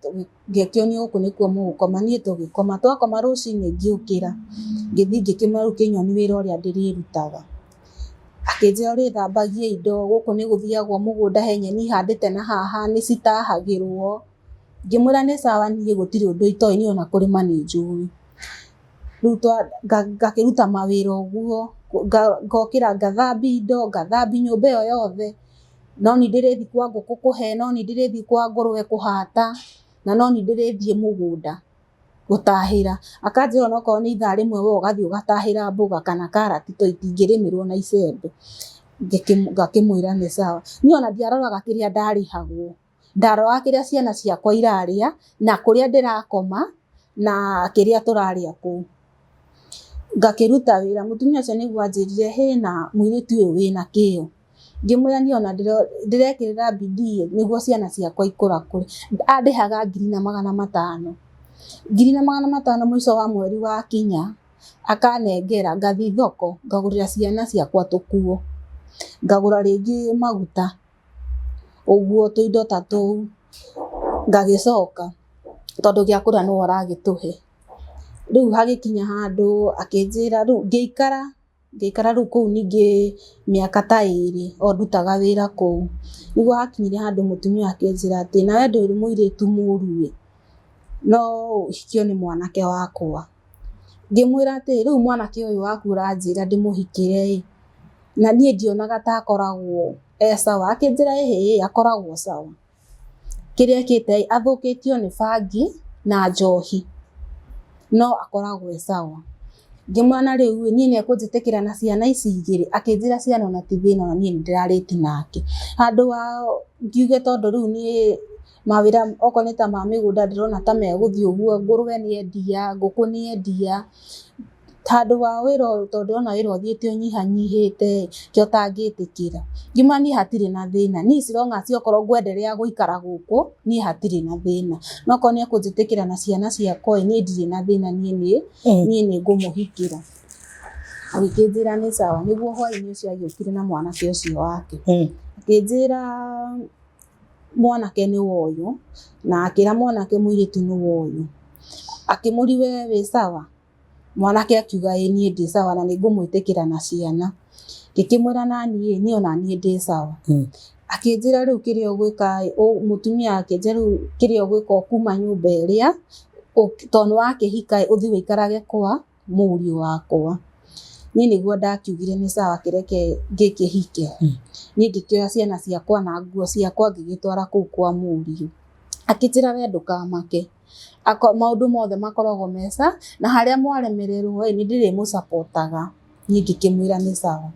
ngĩkĩonio gũkũ nĩkuo mũgũkoma, niĩ tũgĩkoma. Twakoma rũcinĩ ngĩũkĩra ngĩthiĩ ngĩkĩmwĩra rĩu kĩnyonie wĩra ũrĩa ndĩrĩrutaga. Akĩnjĩra ũrĩthambagia indo gũkũ nĩ gũthiagwo mũgũnda he nyeni handĩte na haha nĩ citahagĩrwo. Ngĩmwĩra nĩ sawa niĩ gũtirĩ ũndũ itoĩ, niĩ ona kũrĩma nĩ njũĩ. Rĩu ngakĩruta mawĩra ũguo, ngokĩra ngathambia indo, ngathambia nyũmba ĩyo yothe. No nĩ ndĩrĩthiĩ kwa ngũkũ kũhe, no nĩ ndĩrĩthiĩ kwa ngũrwe kũhata, na no nĩ ndĩrĩthiĩ mũgũnda gũtahĩra. Akanjĩra onokorwo nĩ ithaa rĩmwe we ũgathiĩ ũgatahĩra mboga kana karati tondũ itingĩrĩmĩrwo na icembe. Ngakĩmwĩra nĩ sawa. Niĩ ona ndiaroraga kĩrĩa ndarĩhagwo, ndaroraga kĩrĩa ciana ciakwa irarĩa na kũrĩa ndĩrakoma na kĩrĩa tũrarĩa kũu. Ngakĩruta wĩra. Mũtumia ũcio nĩguo anjĩrire hĩna mũirĩtu ũyũ wĩna kĩo. Ngĩmwĩra niĩ ona ndĩrekĩrĩra bidii nĩguo ciana ciakwa ikũrakũre. Andĩhaga 500,000. 500,000 mũico wa mweri wakinya akanengera ngathi thoko ngagurira ciana ciakwa tukuo ngagura ringi maguta uguo tuindo ta tuu ngagicoka tondu gia kura no aragituhe riu hagikinya handu akinjira riu ngeikara riu kuu ningi miaka ta 2 o ndutaga wira kuu niguo hakinyire handu mutumia akinjira ati nawe nduri muiritu muru no uhikio ni mwanake wakwa ngimwira ati riu mwanake uyu waku uranjira ndimuhikire na nie ndionaga ta akoragwo sawa akinjira akoragwo sawa kiria kite athukitio ni bangi na njohi no akoragwo sawa ngimwana riu nie nekunjitikira na ciana ici igiri akinjira ciana ona ti thina na nie ndirariti nake handu wa ngiuge tondu riu nie mawira okoneta ma migunda ndirona ta meguthi uguo nguruwe ni endia nguku ni endia handu wa wira tondu ona wira uthiite unyihanyihite kio tangitikira ngimani hatiri na thina ni cironga ciokorwo ngwenderea guikara guku ni hatiri na thina no kone kunjitikira na ciana ciakwa ni ndiri na thina nie ni ngumuhikira agikinjira ni sawa niguo hwaini ucio agiukire na mwanake ucio wake akinjira mwanake ni woyo na akira mwanake muiritu ni woyo akimuriwe we sawa mwanake akiuga nie ndi sawa na ningumwitikira na ciana ngikimwira nani ni ona nie ndi sawa akinjira riu kiria ugwika mutumia akinjira riu kiria ugwika kuma nyumba iria tondu wakihika uthi wikarage kwa muri wakwa ni niguo ndakiugire ni sawa kireke ngikihike ni ngikioya ciana ciakwa na nguo ciakwa ngigitwara kuu kwa muri akinjira we ndukamake maundu mothe makoragwo mesa na haria mwaremererwo ni ndiri musapotaga ni ngikimwira ni sawa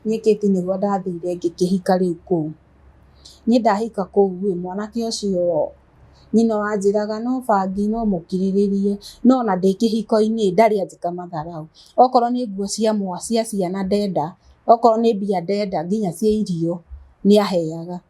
ni kiti niguo ndathire ngikihika riu kuu ni ndahika kuu mwanake ucio nyina wanjiraga no bangi no mukiriririe no na ndikihiko-ini ndari anjika matharau okorwo ni nguo cia mwa cia ciana ndenda okorwo ni mbia ndenda nginya cia irio ni aheaga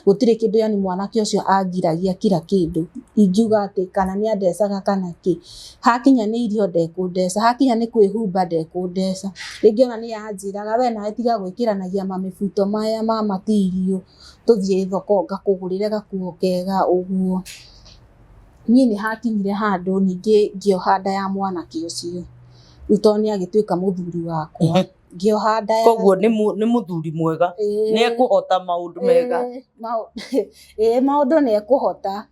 gutire kindu yani mwanake ucio angiragia kila kindu ingiuga ati kana ni andecaga kana ki hakinya ni irio ndekundeca hakinya ni kwihumba ndekundeca ringi ona ni anjiraga we nawe tiga gwikiranagia mamibuto maya ma matirio tuthie thoko ngakugurire gakuo kega uguo nie ni hakinyire handu ningi ngioha nda ya mwanake ucio utoni agituika muthuri wakwa ngioha nda ya koguo ni muthuri mwega ni ekuhota maundu mega maundu ni ekuhota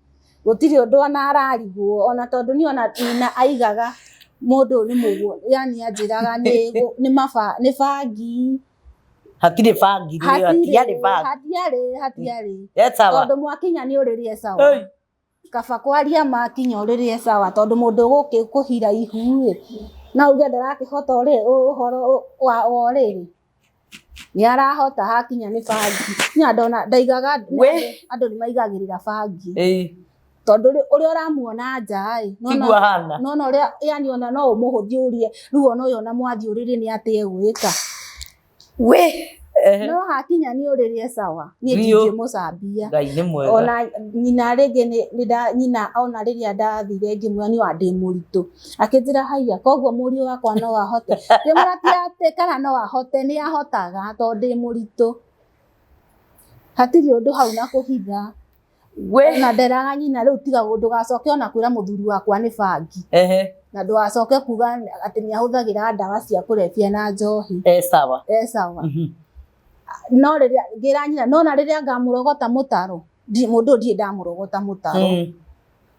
gutiri undu ona ararigwo ona tondu ni ona ina aigaga mundu ni muguo yani anjiraga ni bangi hatire bangi hatiari tondu mwakinya ni uririe sawa kaba kwaria makinya uririe sawa tondu mundu gukikuhira ihu na uge ndarakihota uhoro wa oriri ni arahota hakinya ni bangi ni andona ndaigaga andu ni maigagirira bangi tondu uri uramuona nja nona uri yani ona no umuhuthiurie riu ona uyu ona mwathiurire ni ati egwika no hakinya ni uririe sawa ni ndingimucambia ngai ni mwega ona nyina ringi ni nyina ona riria ndathire ngimwira ni wa ndi muritu akinjira haiya koguo muri wakwa no ahote ndimuratia ati kana no ahote ni ahotaga tondu ndi muritu hatiri undu hau na kuhitha na nderaga nyina riu tiga undu gacoke ona kwira muthuri wakwa ni bangi na ndwacoke kuga ati ni ahuthagira ndawa cia kurebia na njohi sawa no riria ngira nyina no na riria ngamurogota mutaro mundu ndie ndamurogota mutaro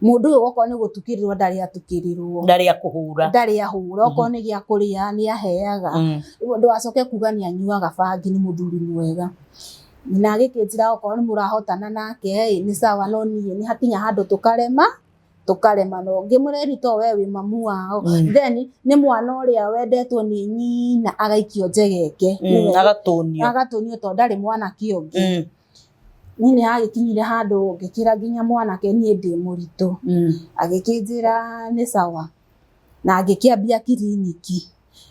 mundu uyu goko ni gutukirirwo ndari atukirirwo ndari ahura oko ni gia kuria ni aheaga ndwacoke kuga ni anyuaga bangi ni muthuri mwega na gikinjira oko ni murahotana nake ni sawa no nie ni hakinya handu tukarema no ngimureri to we wi mamu wao then ni mwana uria wendetwo ni nyina agaikio njegeke agatonio to ndari mwana kiongi nini agikinyire handu ngikira nginya mwanake nie ndi muritu agikinjira ni sawa na agikiambia kiriniki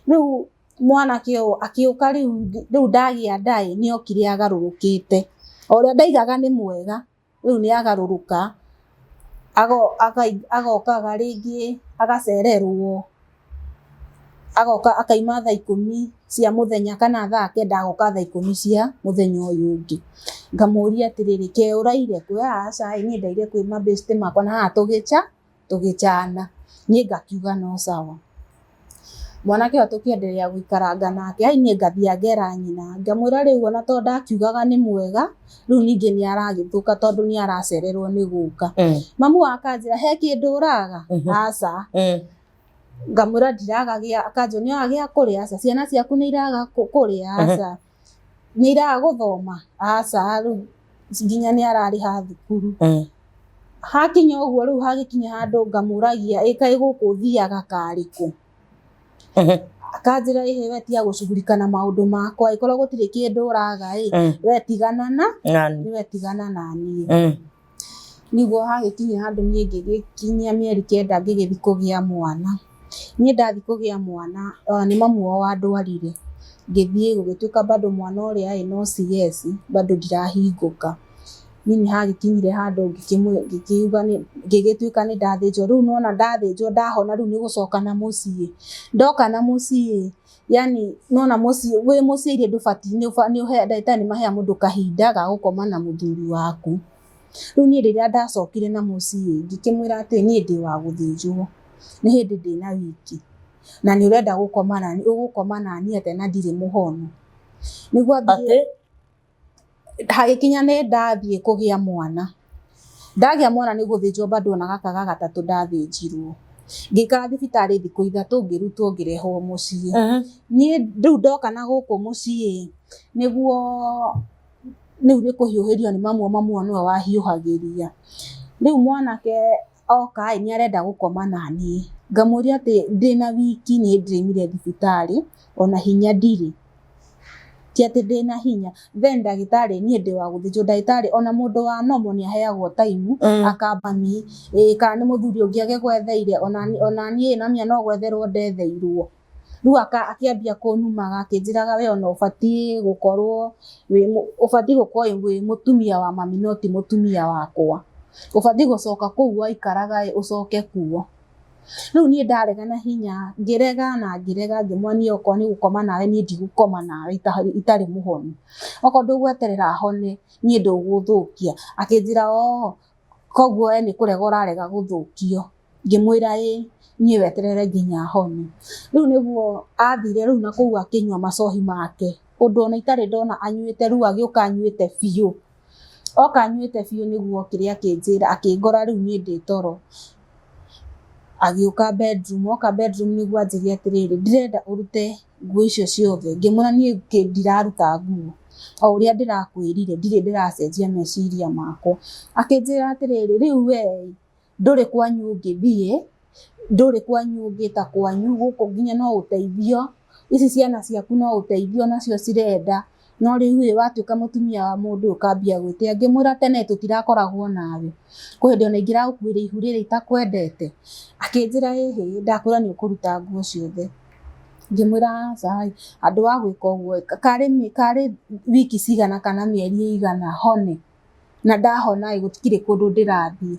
riu mwanake akiuka riu ndagia ndai ni okire agarurukite oria ndaigaga ni mwega riu ni agaruruka agokaga ringi agacererwo agoka akaima thaa 10 cia muthenya kana thaa 9 agoka thaa 10 cia muthenya uyu ungi ngamuria atiriri ke uraire kwe aca ni ndaire kwe mabeste makwa na tugichana ni ngakiuga no sawa mwanake wa tukiendelea guikaranga nake ai ni ngathia ngera nyina ngamwira riu ona to ndakiugaga ni mwega riu ningi ni aragithuka tondu ni aracererwo ni guka mamu akanjira he kindu uraga aca ngamwira ndiraga akanjwo ni agia kuria aca ciana ciaku ni iraga kuria aca ni iraga guthoma aca riu nginya ni arariha thukuru hakinya uguo riu hagikinya handu ngamuragia ikai guku thiaga kariku akanjira ihe we tia gucugurika na maundu makwa ikoro gutire kindu uraga we tigana na nie niguo hagikinya handu nie ngigikinyia mieri 9 ngigithii kugia mwana nie ndathi kugia mwana ni mamu wao andwarire ngithii gugituika bado mwana uria no CS bado ndirahinguka nini hagikinyire handu ngikiuga ngigituika ni ndathinjwo riu nona ndathinjwo ndahona riu ni gucoka na mucii ndoka na mucii yani nona mucii we mucii ire ndubati ni uhe ndagitari mahea mundu kahinda ga gukoma na muthuri waku riu ni riria ndacokire na mucii ngikimwira ati ni ndi wa guthinjwo ni hindi ndina wiki na ni urenda gukoma nani ate na ndire muhono niguo ati hagikinya ni ndathie kugia mwana ndagia mwana ni guthinjwo bado na gaka ga gatatu ndathinjirwo ngikara thibitari thiku 3 ngirutwo ngirehwo mucii ni riu ndoka na guku mucii niguo ni kuhiuhirio ni mamu niwe wahiuhagiria riu mwanake oka ni arenda gukoma nani ngamuria ati ndina wiki ni ndirimire thibitari ona hinya ndiri ti ati ndina hinya then ndagitari ni ndi wa guthinjwo ndagitari ona mundu wa nomo ni aheagwo time akambami kana ni muthuri ungi agegwetheire ona ni na mia no gwetherwo ndetheirwo riu akiambia kunumaga akinjiraga we ona ubati gukorwo wi mutumia wa mami no ti mutumia wakwa ubati gucoka kuu waikaraga ucoke kuo riu ni ndaregana hinya ngirega ngimwani oko ni gukoma nawe ni ndigukoma nawe itari muhonu oko ndugweterera hone ni nduguthukia akinjira koguo ni kurega urarega guthukio ngimwira ni weterere nginya hone riu niguo athire riu na kuu akinywa macohi make undu ona itari ndona anyuite riu agiuka anyuite biu oka anyuite biu niguo kiria akinjira akingora riu ni ndi toro agiuka bedroom niguo anjiria atiriri ndirenda urute nguo icio ciothe ngimwira ni ndiraruta nguo o uria ndirakwirire ndire ndiracenjia meciria makwa akinjira atiriri riu we nduri kwanyu ngithie nduri kwanyu ngita kwanyu guku nginya no uteithio ici ciana ciaku no uteithio nacio cirenda no riu watuika mutumia wa mundu ukambia gwitia ngimwira tene tutirakoragwo nawe kwende ona ingiragukwira ihu riri itakwendete akinjira ndakwira ni ukuruta nguo ciothe ngimwira sai andu wa gwika uguo kari wiki cigana kana mieri igana hone na ndahona gutikire kundu ndirathie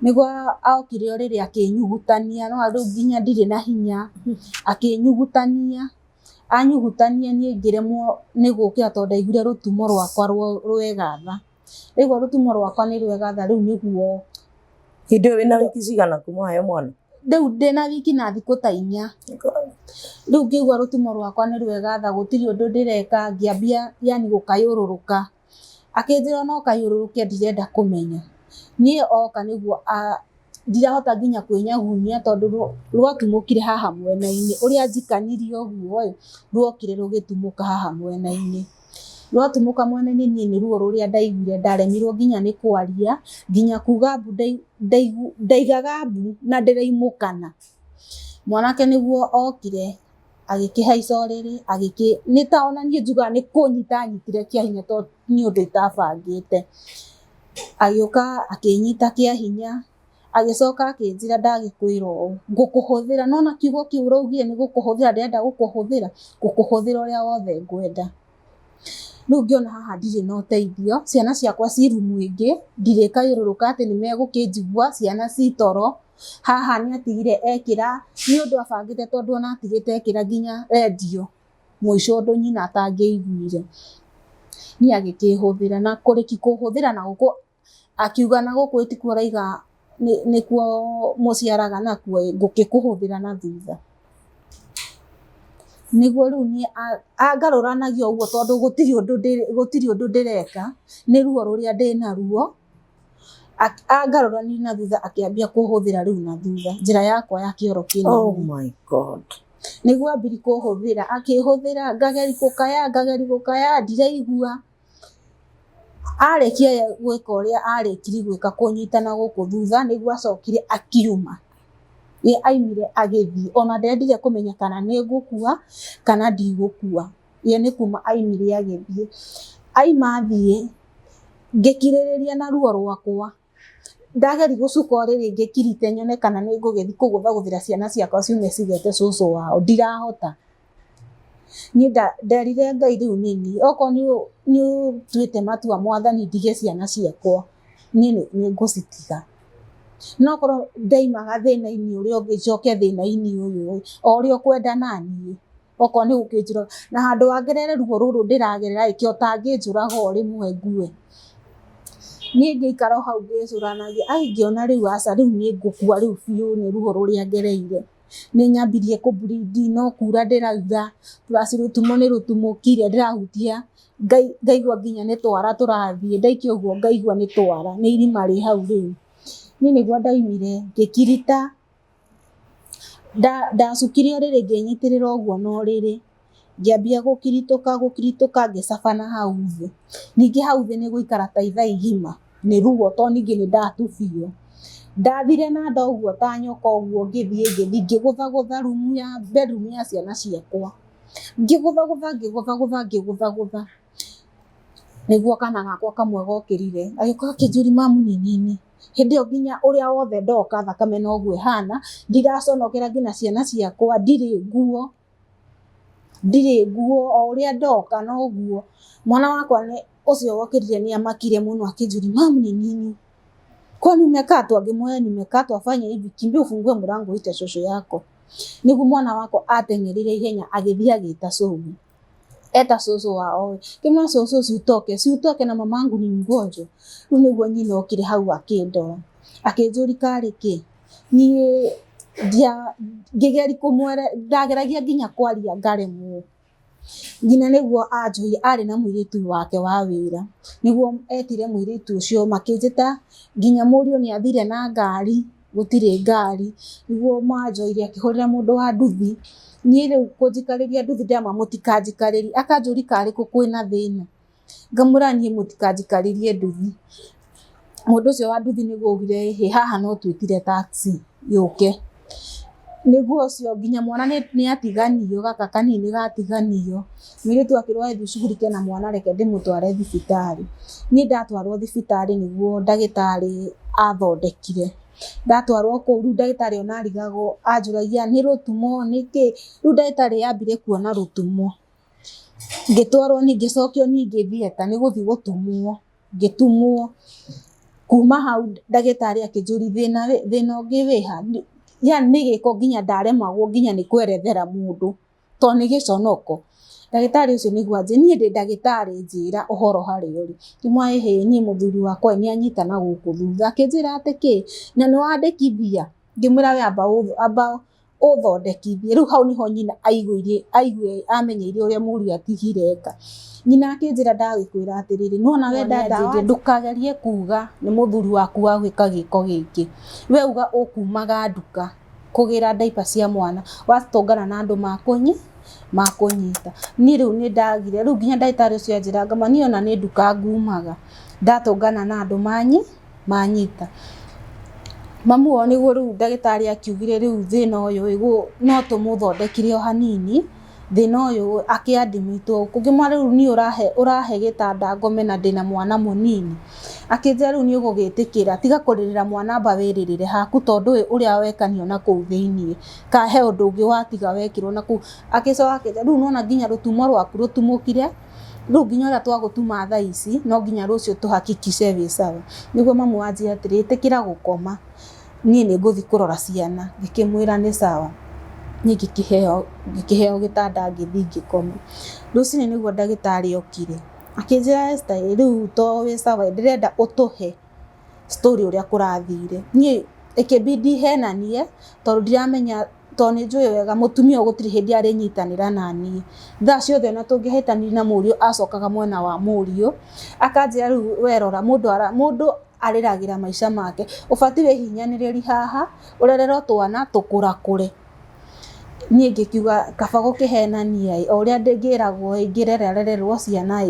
niguo aukire riri akinyugutania no riu nginya ndire na hinya akinyugutania anyugutania ni ngiremwo ni gukira tondu ndaiguire rutumo rwakwa rwegatha riu rutumo rwakwa ni rwegatha riu niguo hindi wina wiki cigana kumuhae mwana riu ndina wiki na thiku ta 4 riu ngigua rutumo rwakwa ni rwegatha gutiri undu ndireka ngiambia yani gukayururuka akinjira no kayururuke ndirenda kumenya ni oka niguo ndirahota nginya kwinyagunia tondu rwatumukire haha mwena-ini uria njikanirie uguo rwokire rugitumuka haha mwena-ini rwatumuka mwena-ini ni ruo ruria ndaiguire ndaremirwo nginya ni kwaria nginya kuga mbu ndaigaga mbu na ndiraimukana mwanake niguo okire agikihaica uriri ni taona ni njuga ni kunyita nyitire kia hinya tondu ni undu itabangite agiuka akinyita kia hinya agicoka akinjira ndagikwirwo ngukuhuthira nona kiugo kiu raugire ni gukuhuthira ndenda gukuhuthira uria wothe ngwenda riu ngiona haha ndire na uteithio ciana ciakwa ci rumu ingi ndirikayururuka ati ni megukinjigua ciana ci toro haha nĩ atigire ekĩra nĩ ũndũ abangĩte tondũ ona atigĩte ekĩra nginya radio mũico ũndũ nyina atangĩiguire nĩ agĩkĩhũthĩra na kũrĩki kũhũthĩra na gũkũ akiuga na gũkũ ĩtikuo raiga nĩkuo mũciaraga nakuo ngũkĩkũhũthĩra na thutha nĩguo rĩu nĩ angarũranagia ũguo tondũ gũtirĩ ũndũ ndĩreka nĩ ruo rũrĩa ndĩna ruo angarũrania na thutha akĩambia kũhũthĩra rĩu na thutha njĩra yakwa ya kĩoro kĩnene. Oh my God. Nĩguo ambiri kũhũthĩra akĩhũthĩra ngageri gũkaya ndiraigua arĩkia gwĩka ũrĩa arĩkiri gwĩka kũnyitana gũkũ thutha nĩguo acokire akiuma ye aimire agĩthiĩ ona ndendire kũmenya kana nĩ ngũkua kana ndigũkua ye nĩ kuma aimire agĩthiĩ aima athiĩ ngĩkirĩrĩria na ruo rwakwa ndageri gũcuka rĩrĩ ngĩkirite nyone kana nĩ ngũgĩthiĩ kũgũthagũthĩra ciana ciakwa ciume cigete cũcũ wao ndirahota niĩ nderire Ngai rĩu nini okorwo nĩ tuĩte matua Mwathani ndige ciana ciakwa niĩ nĩ ngũcitiga no korwo ndaimaga thĩna-inĩ ũrĩa ũngĩ njoke thĩna-inĩ ũyũ o ũrĩa ũkwenda naniĩ okorwo nĩ gũkĩnjũraga na handũ wangerere ruo rũrũ ndĩragerera ĩkĩ ũtangĩnjũraga o rĩmwe ngue niĩ ngĩikara hau ngĩcũranagia ngĩona rĩu aca rĩu nĩ ngũkua rĩu biũ nĩ ruo rũrĩa ngereire nĩ nyambirie kũbleed no kura ndĩrauga plus rũtumo nĩ rũtumũkire ndĩrahutia ngaigua nginya nĩ twara tũrathiĩ ndaikia ũguo ngaigua nĩ twara nĩ irima rĩ hau rĩu niĩ nĩguo ndaimire ngĩkirita ndacukire rĩrĩ ngĩnyitĩrĩra ũguo no rĩrĩ ngĩambia gũkiritũka ngĩcabana hau thĩ ningĩ hau thĩ nĩ gũikara ta ithaa igima nĩ ruo to ningĩ nĩ ndatubio ndathire na ndoguo ta nyoka ũguo ngĩthiĩ ngĩgũthagũtha bedroom ya ciana ciakwa ngĩgũthagũtha nĩguo kana gakwa kamwe gokĩrire agĩkorwo akĩnjũria mamu nĩ nini hĩndĩ ĩyo nginya ũrĩa wothe ndoka thakame noguo ĩhana ndiraconokera nginya ciana ciakwa ndirĩ nguo o ũrĩa ndoka noguo mwana wakwa ũcio wokĩrire nĩ amakire mũno akĩnjũria mamu ni nini kwani umekatwa ngĩmwĩra nimekatwa fanya hivi kimbia ufungue mlango uite shosho yako nĩguo mwana wako ateng'erire ihenya agĩthiĩ agĩta cũcũ eta cũcũ wao kĩmwe cũcũ siutoke na mamangu ni mgonjwa rĩu nĩguo nyina okire hau akĩndora akĩnjũria karĩ kĩ niĩ ngĩgeri kũmwĩra ndageragia nginya kwaria ngaremwo nyina nĩguo anjũire arĩ na mũirĩtu wake wa wĩra nĩguo etire mũirĩtu ũcio makĩnjĩta nginya mũriũ nĩ athire na ngari gũtirĩ ngari nĩguo manjũire akĩhũrĩra mũndũ wa nduthi niĩ rĩu kũnjikarĩria nduthi ndama mũtikanjikarĩrie akanjũria karĩkũ kwĩna thĩna ngamũra niĩ mũtikanjikarĩrie nduthi mũndũ ũcio wa nduthi nĩguo augire haha no twĩtire taxi yũke nĩguo ũcio nginya mwana nĩ atiganio gaka kanini gatiganio mũirĩtu akĩrwo thushughulike na mwana reke ndĩmũtware thibitarĩ niĩ ndatwarwo thibitarĩ nĩguo ndagĩtarĩ athondekire ndatwarwo kũu rĩu ndagĩtarĩ ona arigagwo anjũragia nĩ rũtumo nĩkĩ rĩu ndagĩtarĩ yambire kuona rũtumo ngĩtwarwo ngĩcokio ningĩ thieta nĩ gũthiĩ gũtumwo ngĩtumwo kuma hau ndagĩtarĩ akĩnjũria thĩna ũngĩ wĩha yani nĩ gĩko nginya ndaremagwo nginya nĩ kwerethera mũndũ to nĩ gĩconoko ndagĩtarĩ ũcio nĩguo anjĩra niĩ ndĩ ndagĩtarĩ njĩra ũhoro harĩa ũrĩ ngĩmwĩra niĩ mũthuri wakwa nĩ anyitana gũkũ thutha akĩnjĩra atĩ kĩ na nĩ wandĩkithia ngĩmwĩra we amba ũthondekithie rĩu hau nĩho nyina aigue amenyeire ũrĩa mũriũ atigire eka nyina akĩnjĩra ndagĩkwĩra atĩrĩrĩ nona we ndanda ndũkagerie kuga nĩ mũthuri waku wa gwĩka gĩko gĩkĩ we uga ũkumaga nduka kũgĩra diaper cia mwana watongana na andũ makũnyita niĩ rĩu nĩ ndagire rĩu nginya ndagĩtarĩ ũcio anjĩra ngama niĩ ona nĩ nduka ngumaga ndatongana na andũ manyita mamu wao nĩguo rĩu ndagĩtarĩ akiugire rĩu thĩna ũyũ no tũmũthondekire o hanini thĩna ũyũ akĩadmitwo kũngĩmwĩra rĩu niĩ ũrahe gĩtanda ngome na ndĩna mwana mũnini akĩnjĩra rĩu nĩ ũgũgĩtĩkĩra tiga kũrĩrĩra mwana amba wĩrĩrĩre haku tondũ ũrĩa wekanio na kũu thĩinĩ kahe ũndũ ũngĩ watiga wekirwo na kũu akĩcoka akĩnjĩra rĩu nona nginya rũtumo rwaku rũtumũkire rĩu nginya ũrĩa twagũtuma thaa ici no nginya rũciũ tũhakikice wĩ sawa nĩguo mamu anjĩra atĩrĩ ĩtĩkĩra gũkoma niĩ nĩ ngũthiĩ kũrora ciana. Ngĩkĩmwĩra nĩ sawa, niĩ ngĩkĩheo gĩtanda ngĩthiĩ ngĩkoma. Rũciinĩ nĩguo ndagĩtarĩ okire akĩnjĩra Esther, rĩu to wĩ sawa ndĩrenda ũtũhe story ũrĩa kũrathire. Niĩ ĩkĩbidi henanie tondũ ndiramenya, tondũ nĩ njũĩ wega mũtumia ũyũ gũtirĩ hĩndĩ arĩnyitanĩra na niĩ. Thaa ciothe ona tũngĩhĩtanire na mũriũ acokaga mwena wa mũriũ akanjĩra rĩu we rora mũndũ arĩragĩra maica make, ũbatiĩ wĩhinyanĩrĩri haha ũrererwo twana tũkũrakũre. Niĩ ngĩkiuga kaba gũkĩhenania o ũrĩa ngĩragwo ngĩrererwo ciana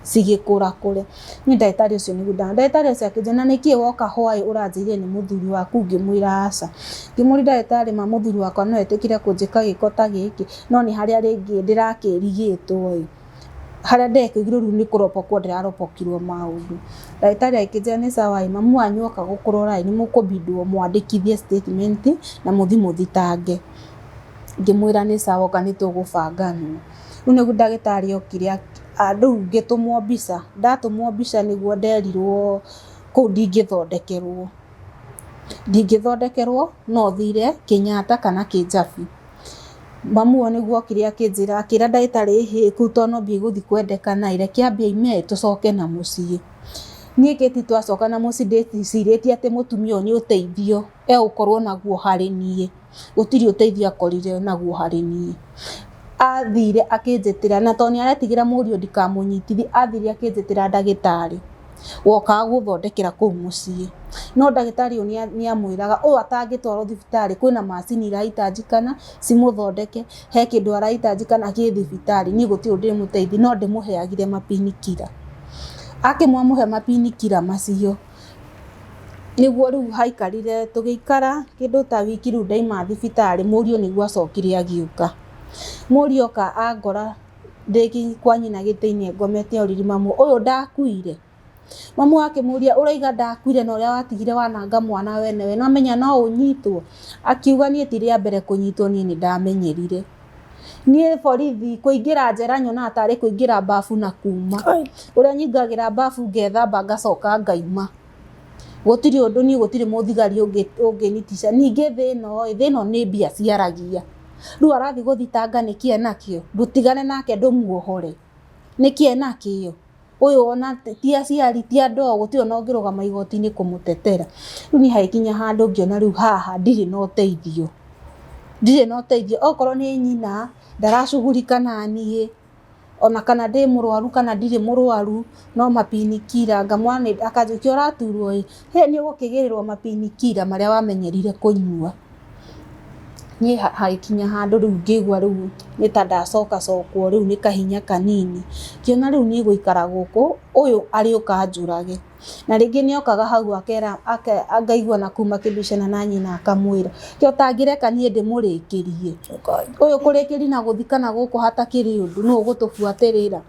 cigĩkũrakũre. Niĩ ndagĩtarĩ ũcio nĩguo ndagĩtarĩ ũcio akĩnjĩra na nĩkĩĩ woka hwaĩ ũranjĩrire nĩ mũthuri waku? Ngĩmwĩra aca. Ngĩmũria ndagĩtarĩ ma mũthuri wakwa no etĩkire kũnjĩka gĩko ta gĩkĩ, no nĩ harĩa rĩngĩ ndĩrakĩrigĩtwo harĩa ndekĩigire rĩu nĩ kũropokwo ndĩraropokirwo maũndũ. Ndagĩtarĩ akĩnjĩra nĩ sawa, mamu wanyu oka gũkũrora nĩ mũkũbindwo mwandĩkithie statement na mũthi mũthitange. Ngĩmwĩra nĩ sawa oka nĩ tũgũbanganwo. Rĩu nĩguo ndagĩtarĩ okire rĩu ngĩtũmwo mbica. Ndatũmwo mbica nĩguo nderirwo kũu ndingĩthondekerwo no thire Kenyatta kana Kĩjabi. Mamu ũyũ nĩguo okire akĩnjĩra, akĩra ndagĩtarĩ kũu to no mbia gũthiĩ kwendekana reke ambie ime tũcoke na mũciĩ. Niĩ kĩti twacoka na mũciĩ ndĩcirĩtie atĩ mũtumia ũyũ nĩ ũteithio egũkorwo naguo harĩ niĩ. Gũtirĩ ũteithio akorire naguo harĩ niĩ. Athire akĩnjĩtĩra na tondũ nĩ aretigĩra mũriũ ndikamũnyitithie, athire akĩnjĩtĩra ndagĩtarĩ wokaga gũthondekera kũu mũciĩ. No ndagĩtarĩ ũyũ nĩ amwĩraga ũyũ atangĩtwarwo thibitarĩ kwĩna macini irahitajikana cimũthondeke, he kĩndũ arahitajikana gĩ thibitarĩ, niĩ gũtirĩ ũndũ ndĩmũteithie no ndĩmũheagire mapinikira. Akĩmũhe mapinikira macio nĩguo rĩu haikarire tũgĩikara kĩndũ ta wiki, rĩu ndaima thibitarĩ mũriũ nĩguo acokire agĩũka. Mũriũ oka angora ndĩ kwa nyina gĩtĩ-inĩ ngomete ũriri, mamu ũyũ ndakuire? Mamu akĩmũria ũraiga ndakuire na ũrĩa watigire wananga mwana wenewe no menya no ũnyitwo? Akiuga niĩ ti rĩa mbere kũnyitwo, niĩ nĩ ndamenyerire. Niĩ borithi kũingĩra njera nyonaga tarĩ kũingĩra bafu na kuma. Ũrĩa nyingagĩra bafu ngethamba ngacoka ngaima. Gũtirĩ ũndũ, niĩ gũtirĩ mũthigari ũngĩnitisha. Ningĩ thĩno nĩ mbia ciaragia. Rĩu arathiĩ gũthitanga nĩkĩ enakĩo? Ndũtigane nake ndũmuohore. Nĩkĩ enakĩo? Ũyũ ona ti aciari ti andũ ao, gũtirĩ ona ũngĩrũgama igoti-inĩ kũmũtetera. Rĩu niĩ hagĩkinya handũ ngĩona rĩu haha ndirĩ na ũteithio. Okorwo nĩ nyina ndaracugurika na niĩ, ona kana ndĩ mũrwaru kana ndirĩ mũrwaru, no mapinikira ngamwana akanjũkia ũraturwo nĩ ũgũkĩgĩrĩrwo mapinikira marĩa wamenyerire kũnyua. Niĩ hagĩkinya handũ rĩu ngĩigua rĩu nĩ ta ndacokacokwo rĩu nĩ kahinya kanini. Ngĩona rĩu niĩ gũikara gũkũ ũyũ arĩũka anjũrage. Na rĩngĩ nĩ okaga hau ngaigua na kuma kĩbicana na nyina akamwĩra kĩo ũtangĩreka niĩ ndĩmũrĩkĩrie. Ũyũ kũrĩkĩria na gũthikana gũkũ hatakĩrĩ ũndũ nũ ũgũtũbuatĩrĩra.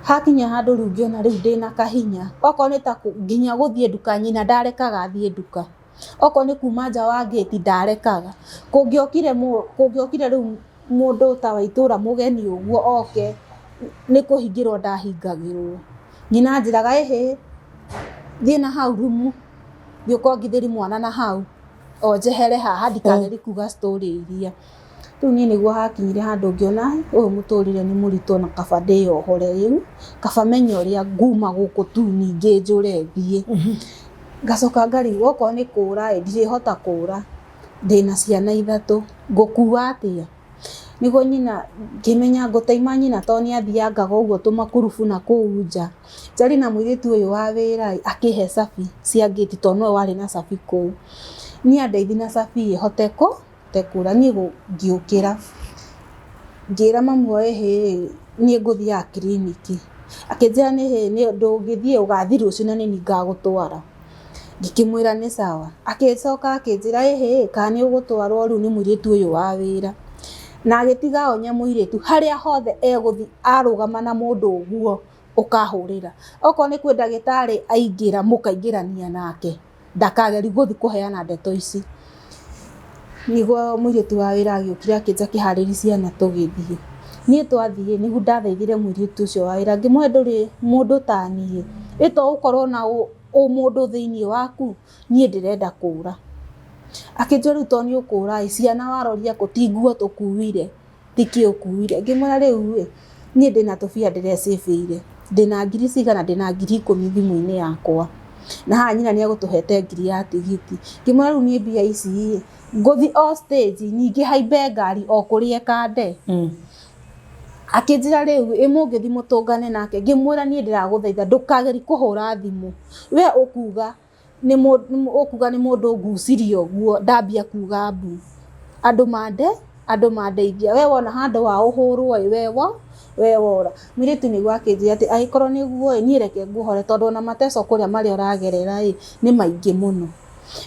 Hakinya handũ rĩu ngĩona rĩu ndĩna kahinya. Okorwo nĩ ta nginya gũthiĩ nduka nyina ndarekaga athiĩ nduka. Okorwo nĩ kuma nja wa gate ndarekaga. Kũngĩokire rĩu mũndũ ta wa itũra mũgeni ũguo oke nĩ kũhingĩrwo ndahingagĩrwo. Nyina anjĩraga thiĩ na hau rumu thiĩ ũkongithĩrie mwana na hau o njehere haha ndikagerie kuga story iria. Rĩu niĩ nĩguo hakinyire handũ ngĩona ũyũ mũtũrĩre nĩ mũritũ na kaba ndĩyohore rĩu, kaba menye ũrĩa nguma gũkũ tu ningĩ njũre thiĩ. Ngacoka ngarigwo okorwo nĩ kũũra ndirĩhota kũũra, ndĩna ciana 3 ngũkua atĩa? Nĩguo nyina ngĩmenya ngũteima nyina tondũ nĩ athiangaga ũguo tũmakurubu na kũu nja. Njarĩ na mũirĩtu ũyũ wa wĩra akĩhe cabi cia gate tondũ nĩwe warĩ na cabi kũu. Niĩ andeithia na cabi hote kũũra. Niĩ ngĩũkĩra ngĩra mamu ũyũ niĩ ngũthiaga kiriniki. Akĩnjĩra ndũngĩthiĩ ũgathiĩ rũciũ na nĩ niĩ ngagũtwara. Ngĩkĩmwĩra nĩ sawa. Agĩcoka akĩnjĩra kana nĩ ũgũtwarwo rĩu nĩ mũirĩtu ũyũ wa wĩra. Na agĩtiga onya mũirĩtu harĩa hothe egũthiĩ arũgama na mũndũ ũguo ũkahũrĩra. Okorwo nĩ kwĩ ndagĩtarĩ aingĩra mũkaingĩrania nake ndakagerie gũthiĩ kũheana ndeto ici. Nĩguo mũirĩtu wa wĩra agĩũkire akĩnja kĩharĩri ciana tũgĩthiĩ. Niĩ twathiĩ nĩguo ndathaithire mũirĩtu ũcio wa wĩra ngĩmũhe ndũrĩ mũndũ ta niĩ. To ũkorwo na mũndũ thĩinĩ waku, niĩ ndĩrenda kũũra. Akĩnjũria rĩu to nĩ ũkũra ciana waroria kũ ti nguo tũkuire tikĩ ũkuire ngĩmwĩra rĩu niĩ ndĩna tũbia ndĩrecĩbĩire ndĩna ngiri cigana ndĩna ngiri 10 thimũ-inĩ yakwa na haha nyina nĩ agũtũhete ngiri ya tigiti ngĩmwĩra rĩu niĩ mbia ici ngũthi o stage ningĩ haimbe ngari o kũrĩa kande akĩnjĩra rĩu mũngĩthi mũtũngane nake ngĩmwĩra niĩ ndĩragũthaitha ndũkageri kũhũra thimũ we ũkuga nĩ mũndũ ngucirio guo ndambia kuga mbu andũ mandeithia we wona handũ wa ũhũrwo we wora mũirĩtu nĩguo akĩnjĩra atĩ agĩkorwo nĩguo niĩ reke nguohore tondũ ona mateso kũrĩa marĩa ũragerera nĩ maingĩ mũno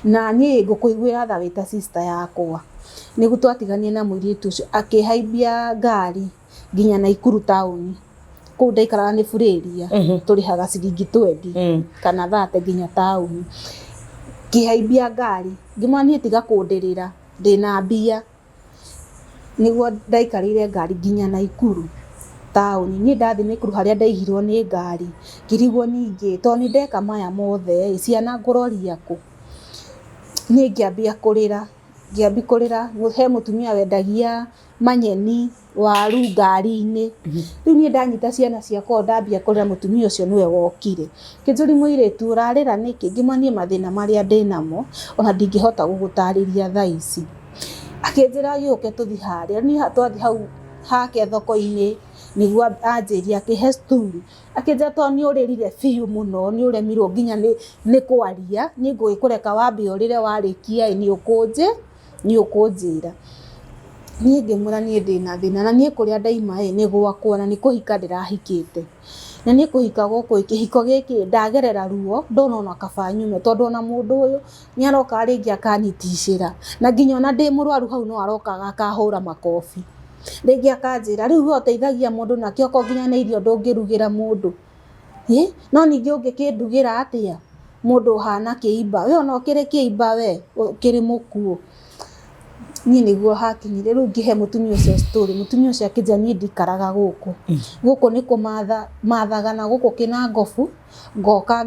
na niĩ ngũkũiguĩra tha wĩta sister yakwa nĩguo twatiganie na mũirĩtu ũcio akĩhaimbia ngari nginya Naikuru taũni kũu ndaikaraga nĩ Bureria tũrĩhaga ciringi 20 kana 30 nginya taũni kĩhaimbia ngari ngĩmwĩra niĩ tiga kũndĩrĩra ndĩna mbia nĩguo ndaikarĩire ngari nginya Naikuru taũni niĩ ndathiĩ Naikuru harĩa ndaihirwo nĩ ngari ngĩrigwo ningĩ to nĩ ndeka maya mothe ciana ngũroria kũ niĩ ngĩambia kũrĩra he mũtumia wendagia manyeni waru ngari-inĩ rĩu niĩ ndanyita ciana ciakwa ndambia kũrĩra mũtumia ũcio nĩwe wokire kĩnjũri mũirĩtu ũrarĩra nĩkĩ ngĩmwĩra niĩ mathĩna marĩa ndĩnamo ona ndingĩhota gũgũtarĩria thaa ici akĩnjĩra gĩũke tũthi harĩa niĩ twathi hau hake thoko-inĩ nĩguo anjĩria akĩhe story akĩnjĩra to nĩ ũrĩrire biũ mũno nĩ ũremirwo nginya nĩ kwaria niĩ ngũgĩkũreka wambe ũrĩre warĩkia nĩ ũkũnjĩra niĩ ngĩmwĩra niĩ ndĩna thĩna na niĩ kũrĩa ndaima nĩ gwakwa na nĩ kũhika ndĩrahikĩte na niĩ kũhika gũkũ kĩhiko gĩkĩ ndagerera ruo ndona ona kaba nyume tondũ ona mũndũ ũyũ nĩ aroka rĩngĩ akaniticĩra na nginya ona ndĩ mũrwaru hau no arokaga akahũra makobi rĩngĩ akanjĩra rĩu we ũteithagia mũndũ na kĩoko nginya nĩ irio ndũngĩrugĩra mũndũ no ningĩ ũngĩkĩndugĩra atĩa mũndũ ũhana kĩimba we ona ũkĩrĩ kĩimba we ũkĩrĩ mũkuũ niĩ nĩguo hakinyire rĩu ngĩhe mũtumia ũcio story mũtumia ũcio akĩnjĩra niĩ ndikaraga gũkũ nĩ kũmathaga na gũkũ Kĩnangobu ngoka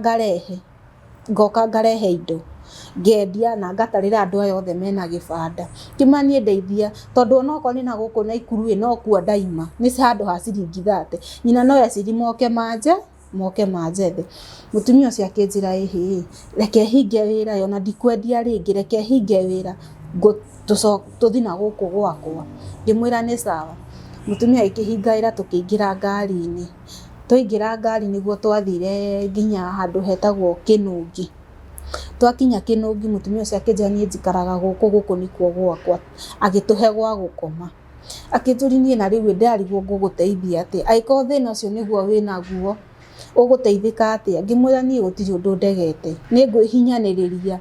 ngarehe indo ngendia na ngatarĩra andũ aya othe mena gĩbanda kĩma niĩ ndeithia tondũ onokorwo nĩ na gũkũ Naikuru no kuo ndaima nĩ handũ ha ciringi 30 nyina no eciri moke manjethe mũtumia ũcio akĩnjĩra reke hinge wĩra ona ndikwendia rĩngĩ reke hinge wĩra tũthi na gũkũ gwakwa ngĩmwĩra nĩ sawa mũtumia akĩhinga wĩra tũkĩingĩra ngari-inĩ twaingĩra ngari nĩguo twathire nginya handũ hetagwo Kĩnũngi twakinya Kĩnũngi mũtumia ũcio akĩnjĩra niĩ njikaraga gũkũ nĩkuo gwakwa agĩtũhe gwa gũkoma akĩnjũria niĩ na rĩu ndarigwo ngũgũteithia atĩa angĩkorwo thĩna ũcio nĩguo wĩnaguo ũgũteithĩka atĩa ngĩmwĩra niĩ gũtirĩ ũndũ ndegete nĩ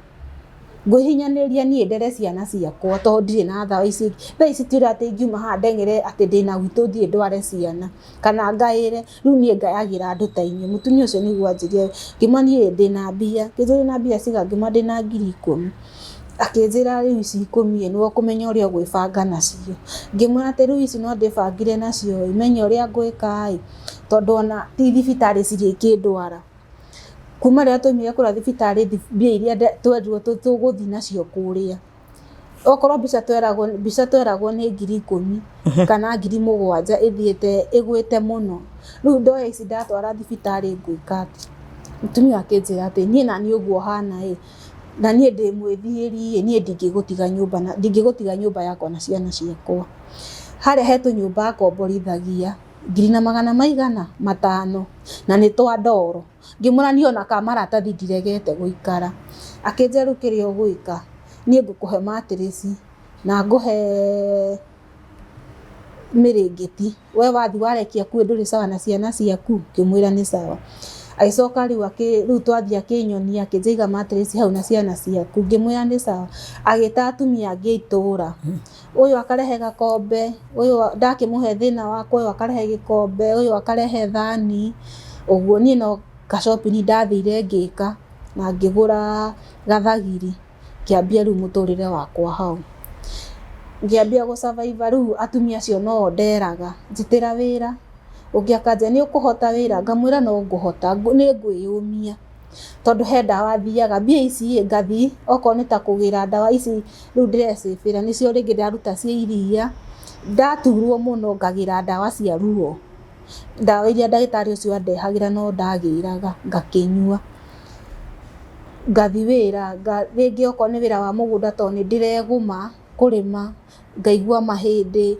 ngwĩhinyanĩria niĩ ndere ciana ciakwa tondũ ndirĩ na thaa ici tira atĩ ingiuma haha ndeng'ere atĩ ndĩna gwitũ thiĩ ndware ciana kana ngaĩre rĩu niĩ ngayagĩra andũ ta inyuĩ mũtumia ũcio nĩguo anjĩria ngĩmwĩra niĩ ndĩna mbia kĩnjũri na mbia ciga ngĩmwĩra ndĩna ngiri 10 akĩnjĩra rĩu ici 10 nĩwe ũkũmenya ũrĩa ũgwĩbanga nacio ngĩmwĩra atĩ rĩu ici no ndĩbangire nacio menya ũrĩa ngwĩka tondũ ona ti thibitarĩ cirĩkĩndwara kuma rĩrĩa twaumire kũrĩa thibitarĩ mbia iria twerirwo tũgũthi nacio kũrĩa okorwo mbica tweragwo nĩ ngiri 10 kana ngiri 7 ĩthiĩte ĩgwĩte mũno rĩu ndoya ici ndatwara thibitarĩ ngwĩka mũtumia akĩnjĩra atĩ niĩ na niĩ ũguo hana na niĩ ndĩ mwĩthiĩri niĩ ndingĩgũtiga nyũmba yakwa na ciana ciakwa harĩa he tũnyũmba komborithagia 500 na nĩ twa ndoro ngĩmwĩra niĩ ona kamaratathi ndiregete gũikara akĩnjĩra rĩu kĩrĩa ũgwĩka niĩ ngũkũhe mattress na ngũhe mĩrĩngĩti we wathi warekia kuo ndũrĩ sawa na ciana ciaku ngĩmwĩra nĩ sawa agĩcoka rĩu twathi akĩnyonia akĩnjĩiga mattress hau na ciana ciaku ngĩmwĩra nĩ sawa agĩta atumia angĩ itũra ũyũ akarehe gakombe ũyũ ndakĩmũhe thĩna wakwa ũyũ akarehe gĩkombe ũyũ akarehe thani ũguo niĩ no shopping ndathire ngĩka na ngĩgũra gathagiri ngĩambia rĩu mũtũrĩre wakwa hau ngĩambia gũsurvive rĩu atumia acio no nderaga njitĩra wĩra ũngĩ akanjĩra nĩ ũkũhota wĩra ngamwĩra no ngũhota nĩ ngwĩyũmia tondu he ndawa thiaga mbia ici ngathi okorwo nĩ ta kũgĩra ndawa ici rĩu ndĩrecĩbĩra nĩcio rĩngĩ ndaruta cia iria ndaturwo mũno ngagĩra ndawa cia ruo ndawa iria ndagĩtarĩ ũcio andehagĩra no ndagĩraga ngakĩnyua ngathi wĩra rĩngĩ okorwo nĩ wĩra wa mũgũnda to nĩ ndĩregũma kũrĩma ngaigua mahĩndĩ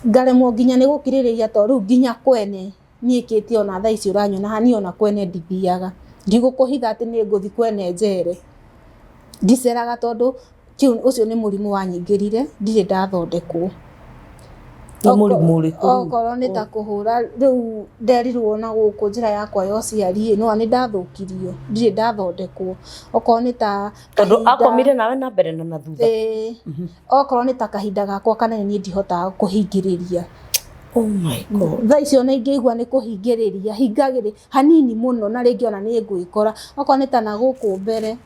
ngaremwo nginya nĩ gũkirĩrĩria to rĩu nginya kwene niĩkĩtie ona thaa ici ũranyona hani ona kwene ndithiaga ndigũkũhitha atĩ nĩ ngũthi kwene njere ndiceraga tondũ ũcio nĩ mũrimũ wanyingĩrire ndirĩ ndathondekwo mũrimũ ũrĩkũ okorwo nĩ ta kũhũra rĩu nderirwo na gũkũ njĩra yakwa ya ũciari no nĩ ndathũkirio ndirĩ ndathondekwo okorwo nĩ ta tondũ akomire nawe na mbere na na thutha okorwo nĩ ta kahinda gakwa kanene niĩ ndihotaga kũhingĩrĩria oh my god thaa icio ona ingĩigua nĩ kũhingĩrĩria hingagĩrĩ hanini mũno na rĩngĩ ona nĩ ngwĩkora okorwo nĩ ta na gũkũ mbere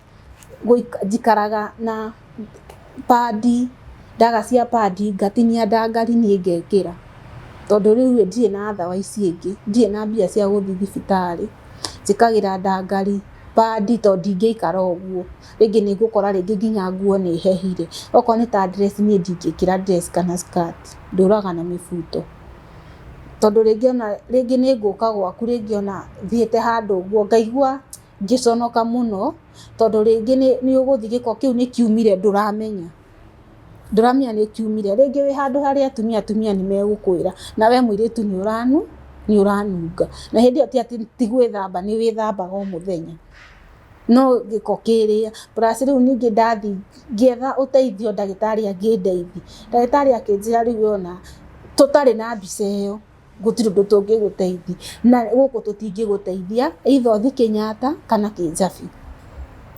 njikaraga na padi ndaga cia padi ngatinia ndangari niĩ ngekĩra tondũ rĩu ndirĩ na ndawa ici ingĩ ndirĩ na mbia cia gũthiĩ thibitarĩ njĩkagĩra ndangari padi to ndingĩikara ũguo rĩngĩ nĩ ngũkora rĩngĩ nginya nguo nĩ hehire okorwo nĩ ta dress niĩ ndingĩkĩra dress kana skirt ndũraga na mĩbuto tondũ rĩngĩ nĩ ngũka gwaku rĩngĩ ona thiĩte handũ ũguo ngaigua ngĩconoka mũno tondũ rĩngĩ nĩ ũgũthiĩ gĩko kĩu nĩ kiumire ndũramenya nĩ kiumire rĩngĩ wĩ handũ harĩa atumia nĩ megũkwĩra na we mũirĩtu nĩ ũranunga na hĩndĩ ĩyo ti atĩ ti gwĩthamba nĩ wĩthambaga o mũthenya no gĩko kĩrĩa plus rĩu ningĩ ndathi ngĩetha ũteithio ndagĩtarĩ angĩndeithia ndagĩtarĩ akĩnjĩra rĩu ona tũtarĩ na mbica ĩyo gũtirĩ ũndũ tũngĩgũteithia na gũkũ tũtingĩgũteithia either ũthi Kenyatta kana Kĩjabi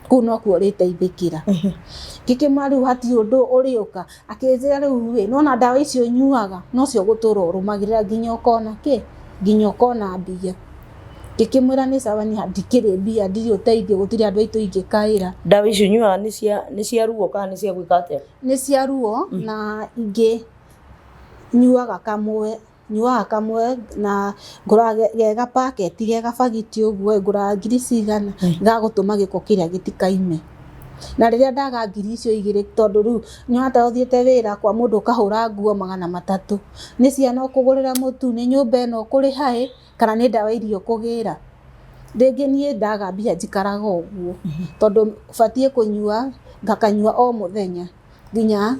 kũu no kuo ũrĩteithĩkĩra ngĩkĩmwĩra rĩu hatirĩ ũndũ ũrĩũka akĩnjĩra rĩu nona ndawa icio nyuaga no cio gũtũra ũrũmagĩrĩra nginya ũkona mbia ngĩkĩmwĩra nĩ sawa niĩ ndikĩrĩ mbia ndirĩ ũteithio gũtirĩ andũ aitũ ingĩkaĩra ndawa icio nyuaga nĩ cia ruo kana nĩ cia gwĩka atĩa nĩ cia ruo na ingĩ nyuaga kamwe na ngũraga gega paketi gega bagiti ũguo ngũraga ngiri cigana ngagũtũma gĩko kĩrĩa gĩtikaime na rĩrĩa ndaga ngiri icio igĩrĩ tondũ rĩu nyota ũthiĩte wĩra kwa mũndũ ũkahũra nguo 300 nĩ ciana ũkũgũrĩra mũtu nĩ nyũmba ĩno ũkũrĩha kana nĩ ndawa irio kũgĩra rĩngĩ niĩ ndaga mbia njikaraga ũguo tondũ batiĩ kũnyua ngakanyua o mũthenya nginya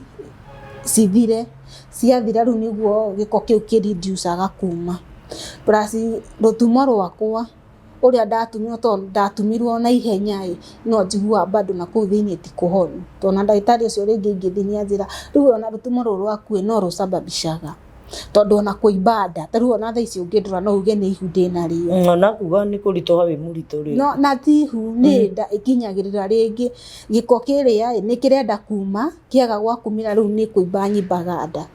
cithire ciathira rĩu nĩguo gĩko kĩu kĩreducaga kuma plus rũtumo rwakwa ũrĩa ndatumio tondũ ndatumirwo na ihenya no njiguaga bado na kũu thĩinĩ ti kũhonu tondũ na ndagĩtarĩ ũcio rĩngĩ ingĩthiĩ nĩanjĩra rĩu ona rũtumo rũrũ rwaku no rũcababishaga tondũ ona kũimba nda ta rĩu ona thaa ici ũngĩndora no uge nĩ ihu ndĩnarĩo ona kuga nĩ kũritũha wĩ mũritũ rĩu no na ti ihu nĩ nda ĩkinyagĩrĩra rĩngĩ gĩko kĩrĩa nĩ kĩrenda kuma kĩaga gwakumĩra rĩu nĩ kũimba nyimbaga nda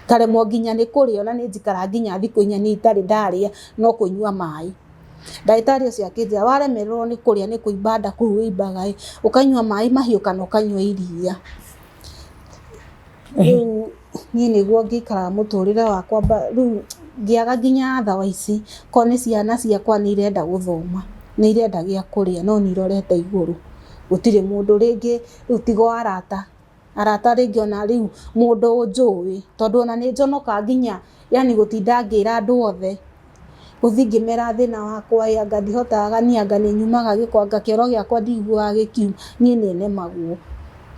karemwo nginya nĩ kũrĩa ona nĩ njikara nginya thikũ 4 nĩ itarĩ ndarĩa no kũnyua maĩ ndagĩtarĩ ũcio akĩnjĩra waremererwo nĩ kũrĩa nĩ kũimba nda kũu wĩimbaga ũkanyua maĩ mahiũ kana ũkanyua iria rĩu niĩ nĩguo ngĩikara mũtũrĩre wakwa rĩu ngĩaga nginya ndawa ici ko nĩ ciana ciakwa nĩ irenda gũthoma nĩ irenda gĩa kũrĩa no nĩ irorete igũrũ gũtirĩ mũndũ rĩngĩ rĩu tigo arata rĩngĩ ona rĩu mũndũ njũĩ tondũ ona nĩ njonoka nginya yani gũtinda ngĩra andũ othe gũthi ngĩmera thĩna wakwa anga ndihotaga anga nĩ nyumaga gĩko anga kĩoro gĩakwa ndiguaga gĩkiuma niĩ nĩ nemagwo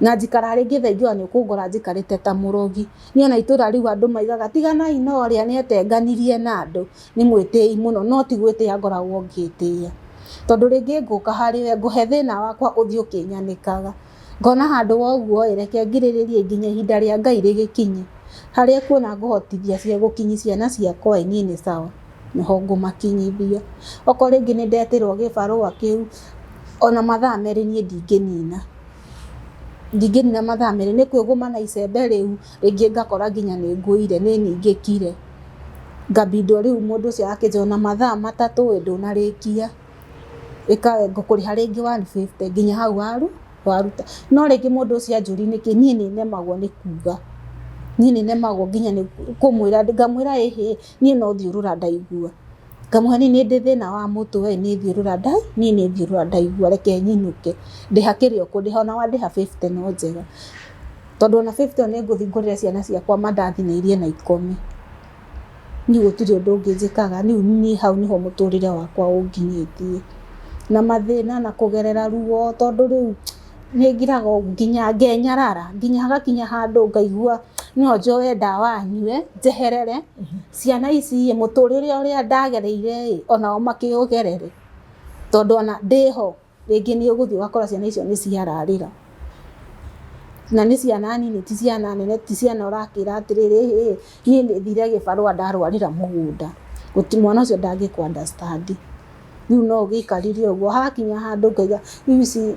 na njikara rĩngĩ thaa ingĩ nĩ ũkũngora njikarĩte ta mũrogi niĩ ona itũra rĩu andũ maigaga tiganai no ũrĩa nĩ etenganirie na andũ nĩ mwĩtĩi mũno no ti gwĩtĩĩa ngoragwo ngĩtĩĩa tondũ rĩngĩ ngũka harĩ we ngũhe thĩna wakwa ũthiĩ ũkĩnyanĩkaga ngona handũ woguo reke ngirĩrĩrie nginya ihinda rĩa Ngai rĩgĩkinye harĩa kuona ngũhotithia cia gũkinyia ciana ciakwa niĩ nĩ sawa nĩho ngũmakinyithia okorwo rĩngĩ nĩ ndeterwo gĩbarũa kĩu ona mathaa merĩ niĩ ndingĩnina mathaa merĩ nĩ kwĩgũma na icembe rĩu rĩngĩ ngakora nginya nĩ ngũire nĩ ningĩkire ngabindwo rĩu mũndũ ũcio akĩnjĩra na mathaa 3 ndũnarĩkia ngũkũrĩha rĩngĩ 150 nginya hau waruta no rĩngĩ mũndũ ũcio anjũri nĩkĩ niĩ nĩ nemagwo nĩ kuga niĩ nĩ nemagwo nginya nĩ kũmwĩra ngamwĩra niĩ no thiũrũra ndaigua Kamuhani nĩ ndĩ thĩna wa mũtwe nĩ thiũrũra ndai niĩ nĩ thiũrũra ndaigua reke nyinuke ndĩha kĩrĩa ũkũndĩha ona wandĩha 50 no njega tondũ ona 50 nĩ ngũthiĩ ngũrĩre ciana ciakwa mandathi na irie na ikome niĩ gũtirĩ ũndũ ũngĩ njĩkaga rĩu niĩ hau nĩho mũtũrĩre wakwa ũnginyĩtie na mathĩna na kũgerera ruo tondũ rĩu nĩ ngiraga nginya ngenyarara nginya hagakinya handũ ngaigua no njoe ndawa nyue njeherere ciana ici mũtũrĩre ũrĩa ndagereire onao makĩũgerere tondũ ona ndĩho rĩngĩ nĩ ũgũthiĩ ũgakora ciana icio nĩ ciararĩra na nĩ ciana nini ti ciana nene ti ciana ũrakĩra atĩrĩrĩ niĩ nĩ thire gĩbarũa ndarwarĩra mũgũnda gũti mwana ũcio ndangĩkũ understand rĩu no ũgĩikarire ũguo hakinya handũ ngaiga rĩu ici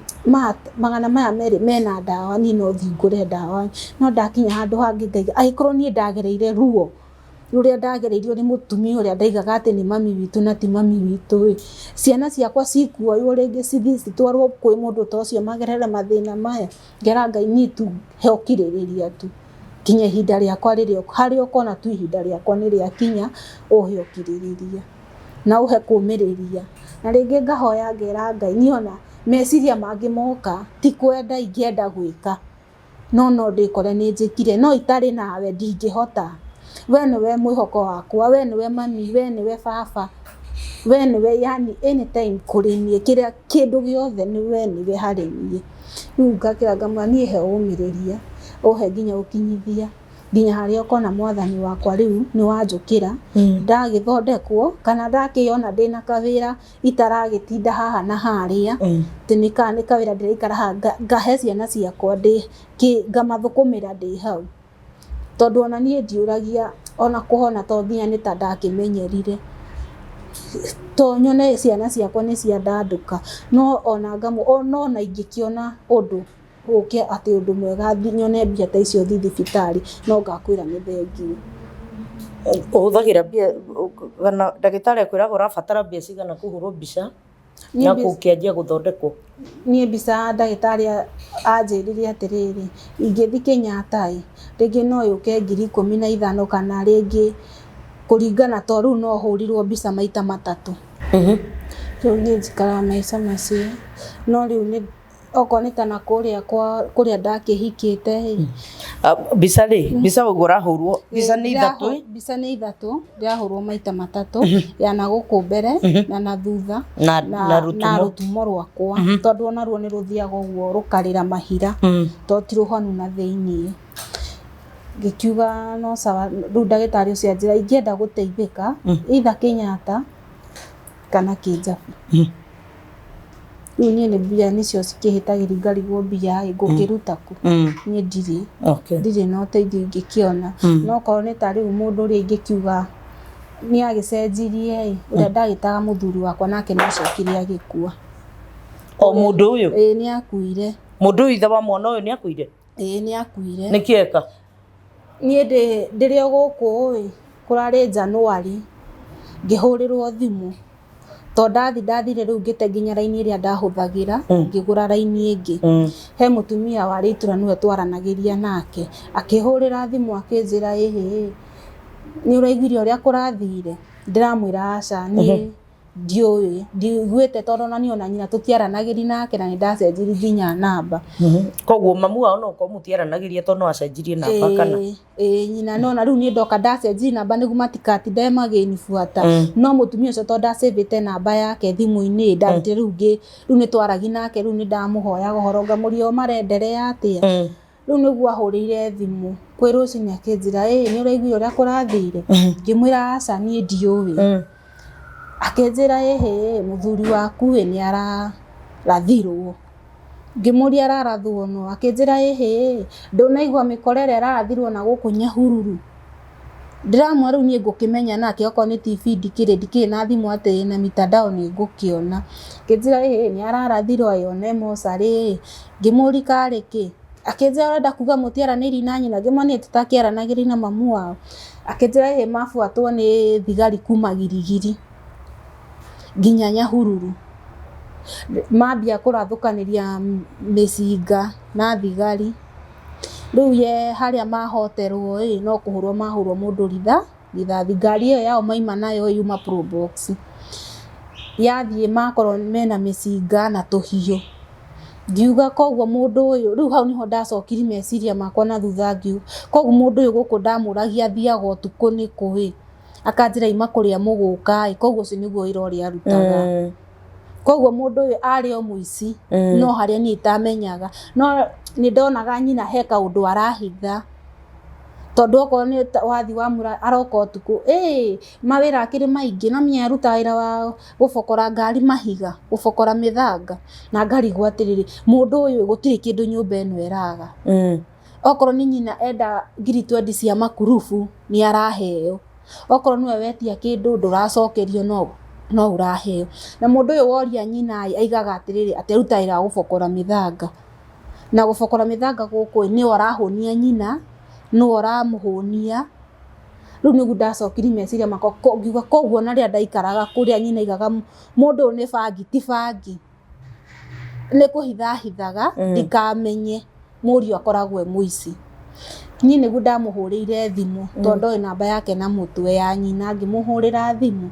magana maya merĩ mena ndawa niĩ no thiĩ ngũre ndawa no ndakinya handũ hangĩ ngaiga angĩkorwo niĩ ndagereire ruo rũrĩa ndagereirio nĩ mũtumia ũrĩa ndaigaga atĩ nĩ mami witũ na ti mami witũ ciana ciakwa cikuoywo rĩngĩ cithiĩ citwarwo kwĩ mũndũ ta ũcio magerere mathĩna maya ngera Ngai niĩ tu he ũkirĩrĩria tu kinya ihinda rĩakwa rĩrĩa harĩa ũkona tu ihinda rĩakwa nĩ rĩakinya ũhe ũkirĩrĩria na ũhe kũmĩrĩria na rĩngĩ ngahoya ngera Ngai niĩ ona meciria mangĩ moka ti kwenda ingĩenda gwĩka no ndĩkore nĩ njĩkire no itarĩ nawe ndingĩhota we nĩwe mwĩhoko wakwa we nĩwe mami we nĩwe baba we nĩwe yani anytime kũrĩ niĩ kĩrĩa kĩndũ gĩothe nĩwe harĩ niĩ rĩu ngakĩra ngamwĩra niĩ he ũmĩrĩria ũhe nginya ũkinyithia nginya harĩa ũkona mwathani wakwa rĩu nĩ wanjũkĩra ndagĩthondekwo kana ndakĩona ndĩna kawĩra itaragĩtinda haha na harĩa atĩ nĩ kawĩra ndĩraikara haha ngahe ciana ciakwa ngamathũkũmĩra ndĩ hau tondũ ona niĩ ndiũragia ona kũhona to nginya nĩ ta ndakĩmenyerire to nyone ciana ciakwa nĩ ciandandũka no ona ona ingĩkĩona ũndũ ũke atĩ ũndũ mwega nyone mbia ta icio thiĩ thibitarĩ no ngakwĩra nĩ thengiũ ũhũthagĩra mbia kana ndagĩtarĩ akwĩraga ũrabatara mbia cigana kũhũrwo mbica na gũkĩanjia gũthondekwo niĩ mbica ndagĩtarĩ anjĩrire atĩrĩrĩ ingĩthiĩ Kenyatta rĩngĩ no yũke 15,000 kana rĩngĩ kũringana to rĩu no hũrirwo mbica maita 3 rĩu niĩ njikaraga maica macio no rĩu nĩ okorwo nĩ ta na kũrĩa ndakĩhikĩte mbica ũguo ũrahũrwo mbica nĩ 3 mbica nĩ 3 ndĩrahũrwo maita 3 ya na gũkũ mbere na thutha na rũtumo rwakwa tondũ ona ruo nĩ rũthiaga ũguo rũkarĩra mahira to ti rũhonu na thĩiniĩ ngĩkiuga no sawa rĩu ndagĩtarĩ ũcio anjĩra ingĩenda gũteithĩka either Kenyatta kana Kijabi rĩu niĩ nĩ mbia nĩcio cikĩhĩtagĩria ngarigwo mbia ngũkĩruta kũ niĩ ndirĩ na ũteithio ingĩkĩona no korwo nĩ ta rĩu mũndũ ũrĩa ingĩkiuga nĩ agĩcenjirie ũrĩa ndagĩtaga mũthuri wakwa nake nĩ acokire agĩkua o mũndũ ũyũ nĩ akuire mũndũ ũyũ ithe wa mwana ũyũ nĩ akuire nĩ akuire nĩ kĩeka niĩ ndĩrĩ gũkũ kũrarĩ Januari ngĩhũrĩrwo thimũ to ndathire rĩu ngĩte nginya raini ĩrĩa ndahũthagĩra ngĩgũra raini ĩngĩ he mũtumia warĩ itũra nĩwe twaranagĩria nake akĩhũrĩra thimũ akĩnjĩra nĩ ũraiguire ũrĩa kũrathire ndĩramwĩra aca niĩ ndiũĩ ndigwĩte tondũ na niĩ ona nyina tũtiaranagĩri nake na nĩ ndacenjirie nginya namba koguo mamu wao no ko mũtiaranagĩria tondũ no acenjirie namba kana nyina no na rĩu niĩ ndoka ndacenjirie namba nĩguo matikatinde magĩnibuata no mũtumia ũcio tondũ ndacĩvĩte namba yake thimũ-inĩ ndarutire rĩu nĩ twaragi nake rĩu nĩ ndamũhoya ũhoro ngamũria marenderea atĩa rĩu nĩguo ahũrĩire thimũ kwĩ rũciinĩ akĩnjĩra nĩ ũraiguire ũrĩa kũrathire ngĩmwĩra aca niĩ ndiũĩ akĩnjĩra mũthuri waku nĩ ararathirwo ngĩmũria ararathwo no akĩnjĩra ndũnaigua mĩkorere ararathirwo na gũkũ Nyahururu ndĩramwĩra rĩu niĩ ngũkĩmenya nake okorwo nĩ TV ndikĩrĩ na thimũ atĩ na mitandao nĩ ngũkĩona akĩnjĩra nĩ ararathirwo one mocarĩ ngĩmũria karĩ kĩ akĩnjĩra ũrenda kuga mũtiaranĩirie na nyina ngĩmwĩra niĩ tũtakĩaranagĩria na mamu wao akĩnjĩra mabuatwo nĩ thigari kuma Girigiri nginya Nyahururu mambia kũrathũkanĩria mĩcinga na thigari rĩu harĩa mahoterwo no kũhũrwo mahũrwo mũndũ ritha githathi ngari ĩyo yao maima nayo yuma probox yathie makorwo mena mĩcinga na tũhiũ ngiuga koguo mũndũ ũyũ rĩu hau niho ndacokiri meciria makwa na thutha ngiuga koguo mũndũ ũyũ gũkũ ndamũragia athiaga ũtukũ nĩ kũĩ akanjĩra ima kũrĩa mũgũka koguo ũcio nĩguo wĩra ũrĩa arutaga koguo mũndũ ũyũ arĩ o mũici no harĩa niĩ itamenyaga no nĩ ndonaga nyina he kaũndũ arahitha tondũ okorwo nĩ wathi wamũra aroka ũtukũ mawĩra akĩrĩ maingĩ no menya arutaga wĩra wa gũbokora ngari mahiga gũbokora mĩthanga na ngarigwo atĩrĩrĩ mũndũ ũyũ gũtirĩ kĩndũ nyũmba ĩno ĩraga okorwo nĩ nyina enda ngiri 20 cia makurubu nĩ araheo okorwo nĩwe wetia kĩndũ ndũracokerio no ũraheo na mũndũ ũyũ woria nyina aigaga atĩrĩrĩ atĩ arutaga wĩra wa gũbokora mĩthanga na gũbokora mĩthanga gũkũ nĩwe arahũnia nyina no aramũhũnia rĩu nĩguo ndacokiri meciria makwa ngiuga koguo na rĩrĩa ndaikaraga kũrĩa nyina aigaga mũndũ ũyũ nĩ bangi ti bangi nĩ kũhithahithaga ndikamenye mũriũ akoragwo mũici niĩ nĩguo ndamũhũrĩire thimũ tondũ ndoĩ namba yake na mũtwe ya nyina ngĩmũhũrĩra thimũ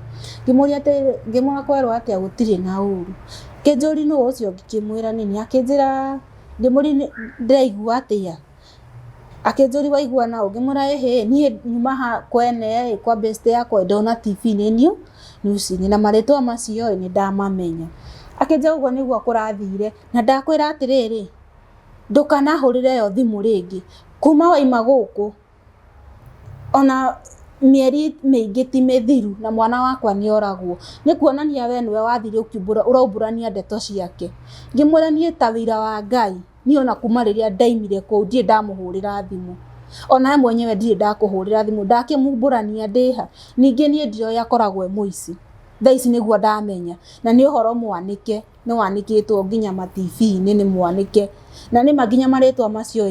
ngĩmũria atĩ ngĩmwĩra kwerwo atĩa gũtirĩ na ũru kĩnjũri nũ ũcio ngĩkĩmwĩra nini akĩnjĩra ngĩmũria ndĩraigua atĩa akĩnjũri waigua na ngĩmwĩra niĩ nyuma kwene kwa best yakwa ndona TV-inĩ news-inĩ na marĩtwa macio nĩ ndamamenya akĩnjĩra ũguo nĩguo kũrathire na ndakwĩra atĩrĩrĩ ndũkanahũrĩre yo thimũ rĩngĩ kuma waima gũkũ ona mĩeri mĩingĩ ti mĩthiru na mwana wakwa nĩ oragwo nĩ kuonania we nĩwe wathire ũraumbũrania ndeto ciake ngĩmwĩra niĩ ta wĩra wa Ngai niĩ ona kuma rĩrĩa ndaimire kũu ndirĩ ndamũhũrĩra thimũ ona we mwenyewe ndirĩ ndakũhũrĩra thimũ ndakĩmumbũrania ndĩha ningĩ niĩ ndiroĩ akoragwo mũici thaa ici nĩguo ndamenya na nĩ ũhoro mwanĩke nĩ wanĩkĩtwo nginya TV-inĩ nĩ mwanĩke na nĩma nginya marĩtwa macio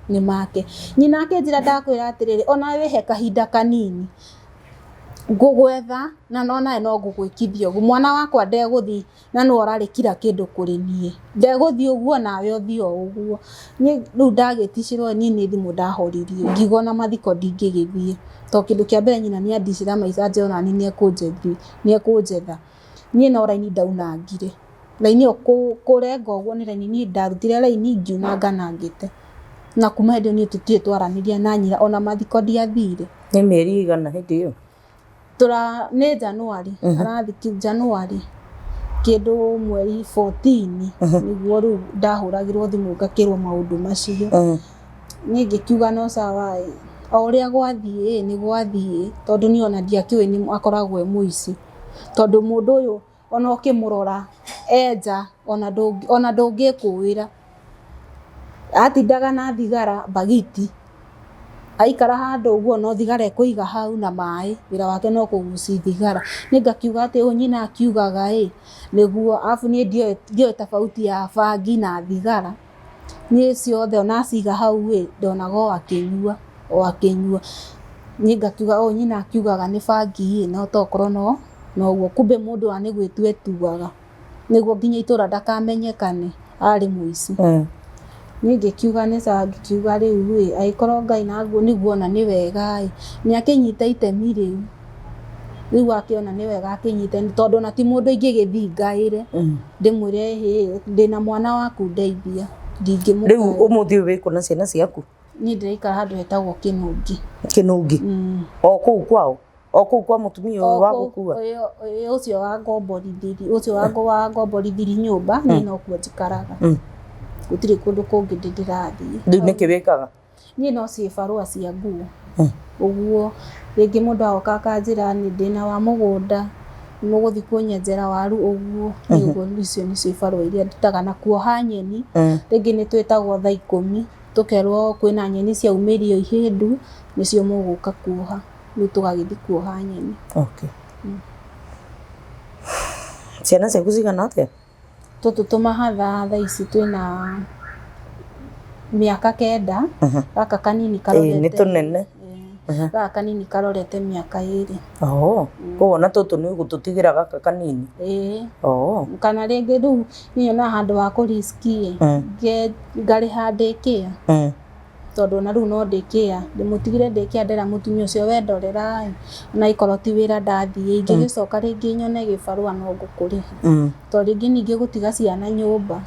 nĩ make nyina akĩnjĩra ndakwĩra atĩrĩrĩ ona wĩhe kahinda kanini ngũgwetha na nawe no ngũgwĩkithia ũguo mwana wakwa ndegũthiĩ na nĩwe ũrarĩ kira kĩndũ kũrĩ niĩ ndegũthiĩ ũguo nawe ũthiĩ o ũguo niĩ rĩu ndagĩticirwo niĩ nĩ thimũ ndahoririe ngiuga na mathiko ndingĩgĩthiĩ tondũ kĩndũ kĩa mbere nyina nĩ andicira maica nje ona niĩ nĩ ekũnjetha niĩ no raini ndaunangire raini ĩyo kũrenga ũguo nĩ raini niĩ ndarutire raini ngiunanga nangĩte na kuma hĩndĩ ĩyo niĩ tũtirĩ twaranĩria na nyina ona mathiko ndiathire nĩ mĩeri igana hĩndĩ ĩyo nĩ Januari arathiki Januari kĩndũ mweri 14 nĩguo rĩu ndahũragĩrwo thimũ ngakĩrwo maũndũ macio niĩ ngĩkiuga no sawa o ũrĩa gwathiĩ nĩ gwathiĩ tondũ niĩ ona ndiakĩũĩ nĩ akoragwo mũici tondũ mũndũ ũyũ ona ũkĩmũrora enja ona ndũngĩkũĩra atindaga na thigara bagiti aikara handũ ũguo no thigara ekũiga hau na maĩ wĩra wake no kũgucia thigara nĩ ngakiuga atĩ nyina akiugaga nĩguo afu niĩ ndioĩ tofauti ya bangi na thigara niĩ ciothe ona aciga hau ndonaga o akĩnyua niĩ ngakiuga nyina akiugaga nĩ bangi no tokorwo no ũguo kumbe mũndũ wa nĩ gwĩtua etuaga nĩguo nginya itũra ndakamenyekane arĩ mũici niĩ ngĩkiuga nĩ sawa ngĩkiuga rĩu agĩkorwo Ngai naguo nĩguo ona nĩ wega nĩ akĩnyita itemi rĩu akĩona nĩ wega akĩnyite tondũ ona ti mũndũ ingĩgĩthiĩ ngaĩre ndĩmwĩre ndĩna mwana waku ndeithia ndingĩmũka rĩu ũmũthĩ wĩkũ na ciana ciaku niĩ ndĩraikara handũ hetagwo Kĩnũngi o kũu kwao o kũu kwa mũtumia ũyũ wa gũkua ũcio wa ngomborithiri nyũmba niĩ no kuo njikaraga gũtirĩ kũndũ kũngĩ ndĩrathiĩ rĩu nĩkĩ wĩkaga niĩ no ciĩ barũa cia nguo ũguo rĩngĩ mũndũ agoka akanjĩra nĩ ndĩna wa mũgũnda mũgũthiĩ kũnyenjera waru ũguo nĩguo icio nĩcio barũa iria ndutaga na kuoha nyeni rĩngĩ nĩ twĩtagwo thaa 10 tũkerwo kwĩna nyeni ciaumĩrio ihĩndu nĩcio mũgũka kuoha rĩu tũgagĩthiĩ kuoha nyeni ciana ciaku cigana atĩa tũtũ tũmahatha thaa ici twĩna mĩaka 9 gaka kanini karorete nĩ tũnene gaka kanini karorete mĩaka 2 koguo na tũtũ nĩ ũgũtũtigĩra gaka kanini kana rĩngĩ rĩu niĩ na handũ wa kũriski ngarĩha ndĩkĩa tondu na riu no ndikia ndimutigire ndikia ndera mutumia ucio wendorera na ikoro ti wira ndathie ingigicoka ringi nyone gibarua no ngukuriha tondu ringi ningi gutiga ciana nyumba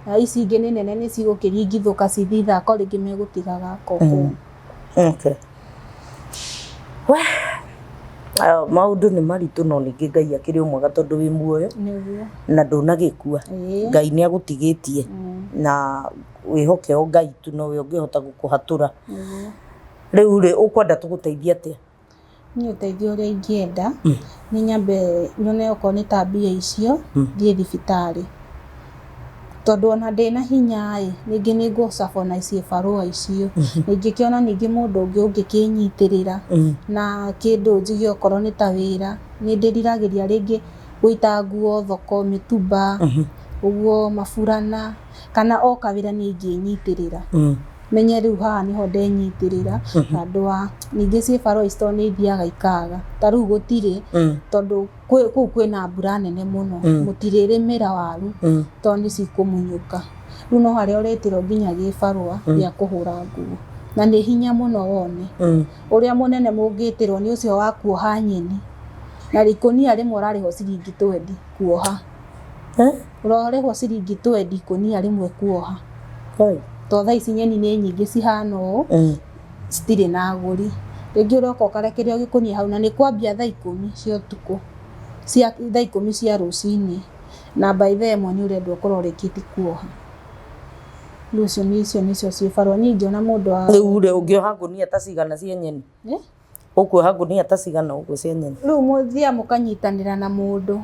na ici ingi ni nene ni cigukiringithuka cithi thako ringi megutigaga koko. Okay. We maundu ni maritu no ningi Ngai akiri umwega tondu wi muoyo na ndunagikua Ngai ni agutigitie na wihoke o Ngai tu no we ungihota gukuhatura. Riu ri ukwenda tuguteithia atia? Ni uteithio ria ingienda ni nyambe nyone oko ni tabia icio thie thibitari tondu ona ndina hinya ningi ni ngucabwo na icio barua icio ningikiona ningi mundu ungi ungikinyitirira na kindu njige okoro ni ta wira ni ndiriragiria ringi guita nguo thoko mitumba uguo maburana kana o kawira ni inginyitirira menye riu haha niho ndenyitirira andu a ningi cie barua icio ni ithiaga ikaga ta riu gutiri tondu kuu kwina mbura nene muno mutiririmira waru tondu ni cikumunyuka riu no haria uretirwo nginya gibarua gia kuhura nguo na ni hinya muno wone uria munene mungitirwo ni ucio wa kuoha nyeni na rikunia rimwe urariho ciringi 20 kuoha urarihwo ciringi 20 kunia rimwe kuoha to thaa ici nyeni ni nyingi cihana uu citire na aguri ringi uroka ukarekererio gikunia hau na ni kwambia thaa 10 cia utuku cia thaa 10 cia rucini na by the time ni urendwo kurorikiti kuoha lucio nicio cie barua ni ngiona mundu wa riu ri ungioha ngunia ta cigana cia nyeni ukuoha ngunia ta cigana uguo cia nyeni riu muthia mukanyitanira na mundu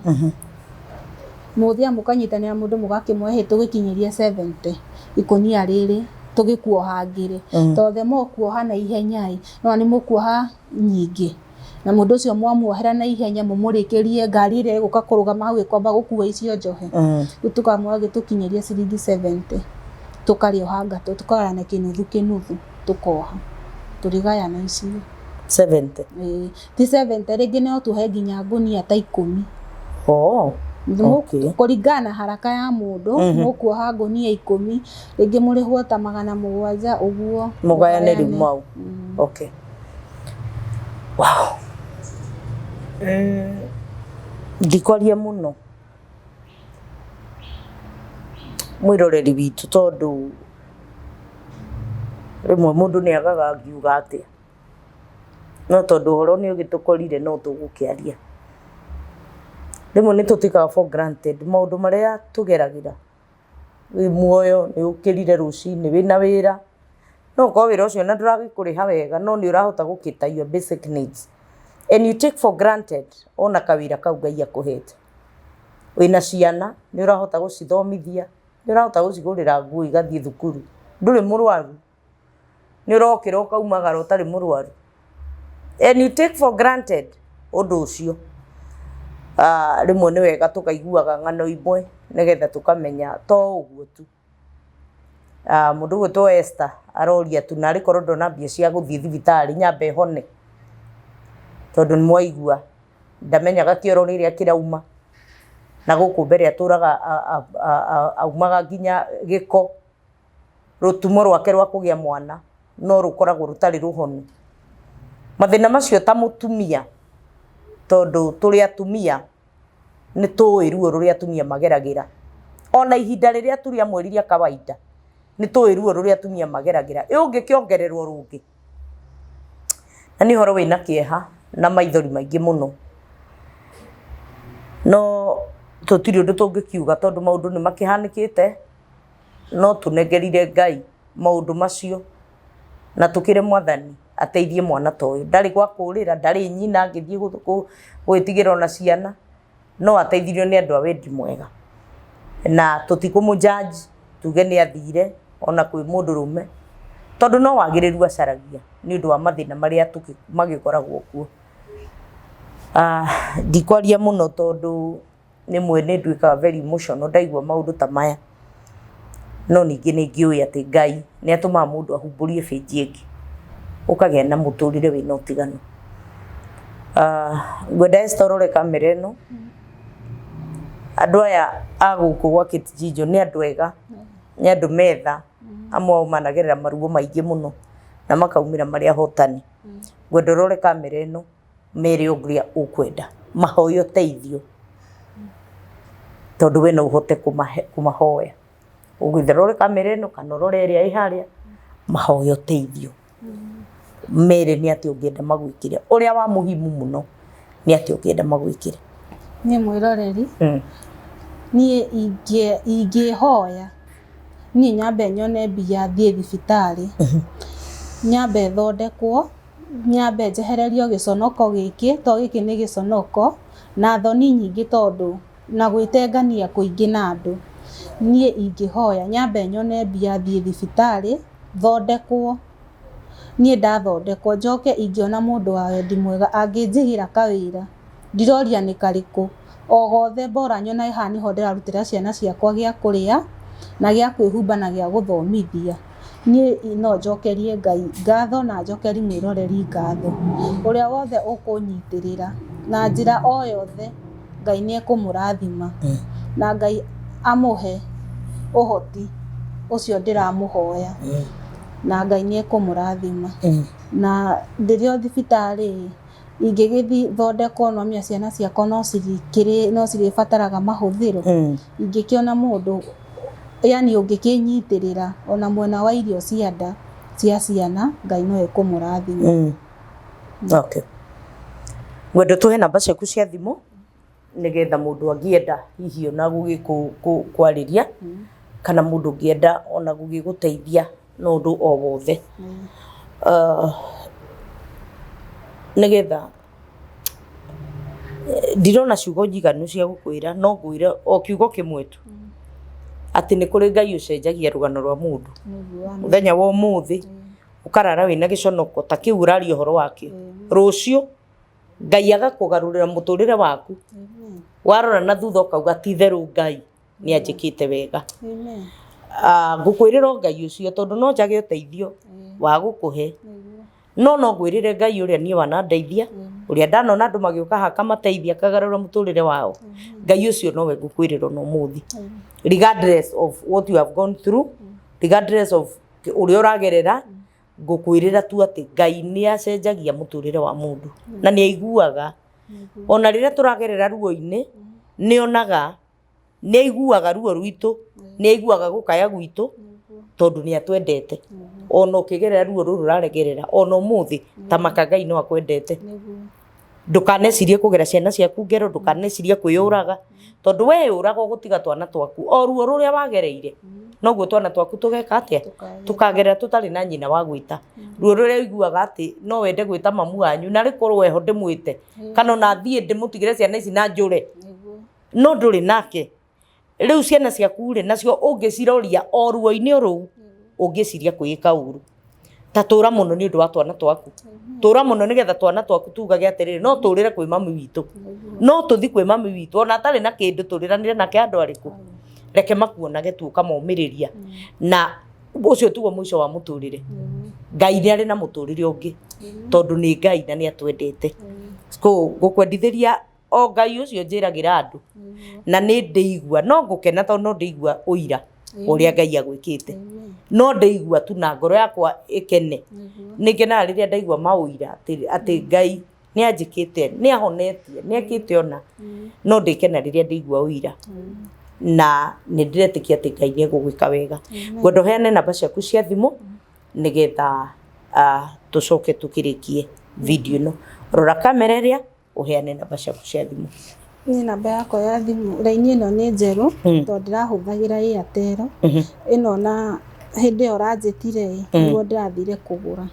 muthia mukanyitanira mundu mugakimwehe tugikinyiria 70 ikunia riri tugikuoha ngiri tothe mo kuoha na ihenya no ni mukuoha nyingi na mundu ucio mwamuohera na ihenya mumurikirie ngari ire guka kurugama hau ikwamba gukua icio njohe tukamwa gitukinyiria ciringi 70 tukarioha ngato tukagayana kinuthu tukoha turigayana icio 70 ti 70 ringi no tuhe nginya ngunia ta 10 Okay. Kuringana haraka ya mundu mukuoha ngunia 10 ringi murihwo ta 700 uguo mugayane riu mau okay. Wow. Ndikwaria muno mwiroreri witu tondu rimwe mundu ni agaga ngiuga atia no tondu horo ni ugitukorire no tugukiaria rimwe ni tutikaga for granted maundu maria tugeragira wi muoyo ni ukirire rucini wina wira no ko wira ucio na nduragikuriha wega no ni urahota gukita your basic needs and you take for granted ona kawira kau Ngai akuhete wina ciana ni urahota gucithomithia ni urahota gucigurira nguo igathie thukuru nduri murwaru ni urokira ukaumagara utari murwaru and you take for granted undu ucio rimwe ni wega tukaiguaga ng'ano imwe nigetha tukamenya to uguo tu mundu gwitwo Esther aroria tu nari korwo ndona mbia cia guthie thibitari nyambe hone tondu ni mwaigua ndamenyaga kioro riria kirauma na guku mbere aturaga aumaga nginya giko rutumo rwake rwa kugia mwana no rukoragwo rutari ruhonu mathina macio ta mutumia tondu turi atumia ni tuwi ruo ruria atumia mageragira ona ihinda riria turi amweriria kawaida ni tuwi ruo ruria atumia mageragira ungikiongererwo rungi na ni horo wina kieha na maithori maingi muno no tutiri undu tungikiuga tondu maundu ni makihanikite no tunegerire Ngai maundu macio na tukire mwathani ateithie mwana toyo ndari gwa kurira ndari nyina ngithie gwitigira ona ciana no ateithirio ni andu a wendi mwega na tutikumunjaji tuge ni athire ona kwi mundu rume tondu no wagiriru acaragia ni undu wa mathina maria magikoragwo kuo ndikwaria muno tondu ni mwene nduikaga very emotional ndaigua maundu ta maya no ningi ni ngiui ati Ngai ni atuma mundu ahumburie bĩnji ingi ukagia na muturire wina utiganu ngwenda Esther rore kamera ino andu aya aguku gwa Kitjijo ni andu ega ni andu metha amwe managerera maruo maingi muno na makaumira maria hotani gwendo rore kamera ino mere ogria ukwenda mahoyo teithio tondu we no uhote kumahoya ugitherore kamera ino kana rore iria iharia mahoyo teithio mere ni ati ungienda magwikire uria wa muhimu muno ni ati ungienda magwikire ni mwiroreri ni ingihoya ni nyambe nyone mbia thie thibitari nyambe thondekwo nyambe njehererio giconoko giki to giki ni giconoko na thoni nyingi tondu na gwitengania kuingi na andu nie ingihoya nyambe nyone mbia thie thibitari thondekwo nie ndathondekwo njoke ingiona mundu wa wendi mwega anginjigira kawira ndiroria ni kariku o gothe bora nyona ihani ho ndirarutira ciana ciakwa gia kuria na gia kwihumba na gia guthomithia nie no njokerie Ngai ngatho na njokeri mwiroreri ngatho uria wothe ukunyitirira na njira o yothe Ngai nie kumurathima na Ngai amuhe uhoti ucio ndiramuhoya na Ngai nie kumurathima na ndirio thibitari ingigithi thondekwo no mia ciana ciakwa no ciribataraga mahuthiro ingikiona mundu yani ungikinyitirira ona mwena wa irio cia nda cia ciana Ngai no ekumurathima okay gwendo tuhe namba ciaku cia thimu nigetha mundu angienda hihi ona gugikwariria kana mundu angienda ona gugiguteithia no ndu o wothe nigetha ndirona ciugo njiganu cia gukwira no ngwire o kiugo kimwe tu ati ni kuri Ngai ucenjagia rugano rwa mundu muthenya wa umuthi ukarara wina giconoko ta kiu urari uhoro wakio rucio Ngai agakugarurira muturire waku warora na thutha ukauga ti theru Ngai ni anjikite wega ngukwirira Ngai ucio tondu no njage uteithio wa gukuhe no ngwirire Ngai uria nie wanandeithia uria ndanona andu magiuka haka mateithia kagarura muturire wao Ngai ucio nowe ngukwirira no muthi regardless of what you have gone through regardless of uria uragerera ngukwirira tu ati Ngai ni acenjagia muturire wa mundu na ni aiguaga ona riria turagerera ruo-ini ni onaga ni aiguaga ruo rwitu ni aiguaga gukaya gwitu tondu ni atwendete ona ukigerera ruo ruru raregerera ona muthi tamaka Ngai no akwendete ndukanecirie kugera ciana ciaku ngero ndukanecirie kwiyuraga tondu we uraga gutiga twana twaku o ruo ruria wagereire noguo twana twaku tugeka atia tukagerera tutari na nyina wa gwita ruo ruria iguaga ati no wende gwita mamu wanyu na rikorwo weho ndimwite kana na thie ndimutigire ciana ici na njure no nduri nake riu ciana ciaku ri nacio ungiciroria o ruo-ini ruu ungiciria kwika uru ta tura muno ni undu wa twana twaku tura muno nigetha twana twaku tugage atiriri no turire kwi mami witu no tuthi kwi mami witu ona atari na kindu turiranire nake andu ariku reke makuonage tu kamomiriria na ucio tugo mwisho wa muturire Ngai ni ari na muturire ungi tondu ni Ngai na ni atwendete gukwendithiria o Ngai ucio njiragira andu na ni ndeigua no ngukena tondu no ndeigua uira uria Ngai agwikite no ndeigua tu na ngoro yakwa ikene ningena riria ndeigua mauira ati Ngai ni anjikite ni ahonetie ni akite ona no ndikena riria ndeigua uira na ni ndiretikia ati Ngai ni egugwika wega gwendo heane namba ciaku cia thimu nigetha tucoke tukirikie video no rora kamera iria uheane namba ciaku cia thimu ni namba yakwa ya thimu raini ino ni njeru tondu ndirahuthagira Airtel ino na hindi oranjitire niguo ndirathire kugura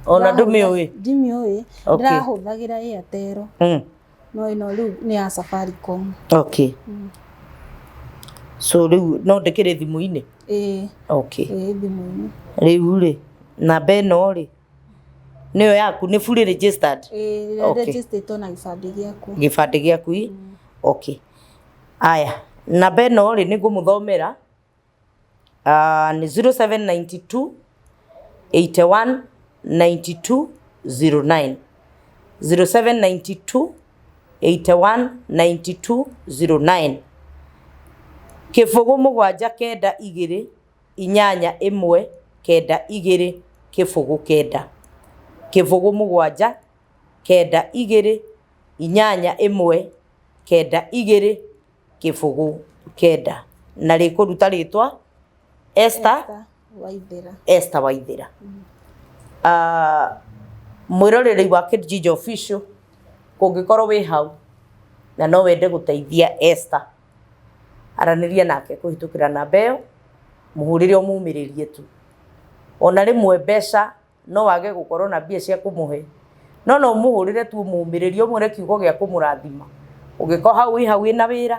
ona ndimiui ndirahuthagira Airtel no ino riu ni ya Safaricom okay so riu no ndikire thimu-ini okay thimu-ini riu ri namba ino ri niyo yaku ni fully registered registered na gibande giaku okay aya namba ino ri ni ngumuthomera ni 0792 81 92 09 0792 81 92 09 kifugu mugwanja kenda igiri inyanya imwe kenda igĩrĩ kĩbũgũ kenda, kĩbũgũ mũgwanja kenda igĩrĩ inyanya ĩmwe kenda igĩrĩ kĩbũgũ kenda, na rĩkũruta rĩtwa Esther Waithĩra. Esther Waithĩra. Mwĩroreri wa Kijiji Official kũngĩkorwo wĩ hau na no wende gũteithia Esther, aranĩria nake kũhĩtũkĩra namba ĩyo, mũhũrĩre ũmumĩrĩrie tu. Ona rĩmwe mbeca no wage gũkorwo na mbia cia kũmũhe, no no mũhũrĩre tu ũmumĩrĩrie, ũmwĩre kiugo gĩa kũmũrathima. Ũngĩkorwo hau wĩna wĩra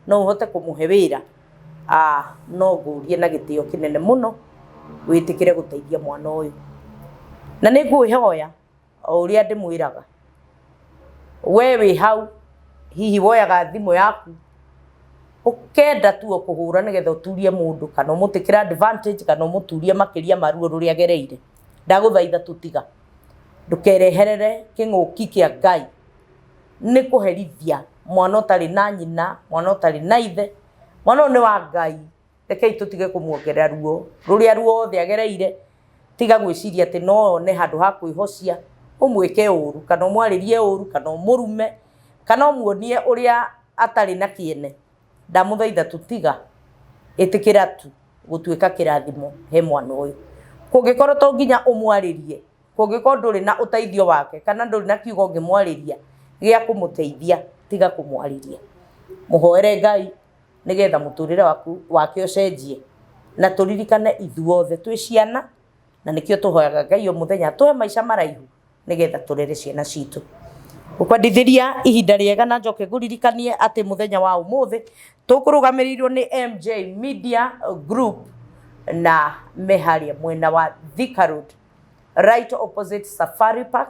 no ũhote kũmũhe wĩra, no ngũrie na gĩtĩo kĩnene mũno wĩtĩkĩre gũteithia mwana ũyũ. Na nĩ ngwĩhoya o ũrĩa ndĩmwĩraga, we wĩ hau hihi woyaga thimũ yaku ũkenda tu kũhũra nĩgetha ũturie mũndũ kana ũmũtĩkĩra advantage kana ũmũturie makĩria maruo rũrĩa agereire, ndagũthaitha tũtiga. Ndũkereherere kĩng'ũki kĩa Ngai nĩ kũherithia mwana ũtarĩ na nyina, mwana ũtarĩ na ithe. Mwana ũyũ nĩ wa Ngai, rekei tũtige kũmuongerera ruo rũrĩa ruothe agereire. Tiga gwĩciria atĩ no one handũ ha kwĩhocia, ũmwĩke ũru kana ũmwarĩrie ũru kana ũmũrume kana ũmuonie ũrĩa atarĩ na kĩene. Ndamũthaitha tũtiga, ĩtĩkĩra tu gũtuĩka kĩrathimo he mwana ũyũ. Kũngĩkorwo to nginya ũmwarĩrie, kũngĩkorwo ndũrĩ na ũteithio wake kana ndũrĩ na kiugo ũngĩmwarĩria gĩa kũmũteithia, tiga kũmwarĩria. Mũhoere Ngai nĩgetha mũtũrĩre wake ũcenjie, na tũririkane ithuothe twĩ ciana, na nĩkĩo tũhoyaga Ngai o mũthenya tũhe maica maraihu nĩgetha tũrere ciana citũ. Gũkwendithĩria ihinda rĩega, na njoke ngũririkanie atĩ mũthenya wa ũmũthĩ tũkũrũgamĩrĩirwo nĩ MJ Media Group na meharĩa mwena wa Thika Road, right opposite Safari Park.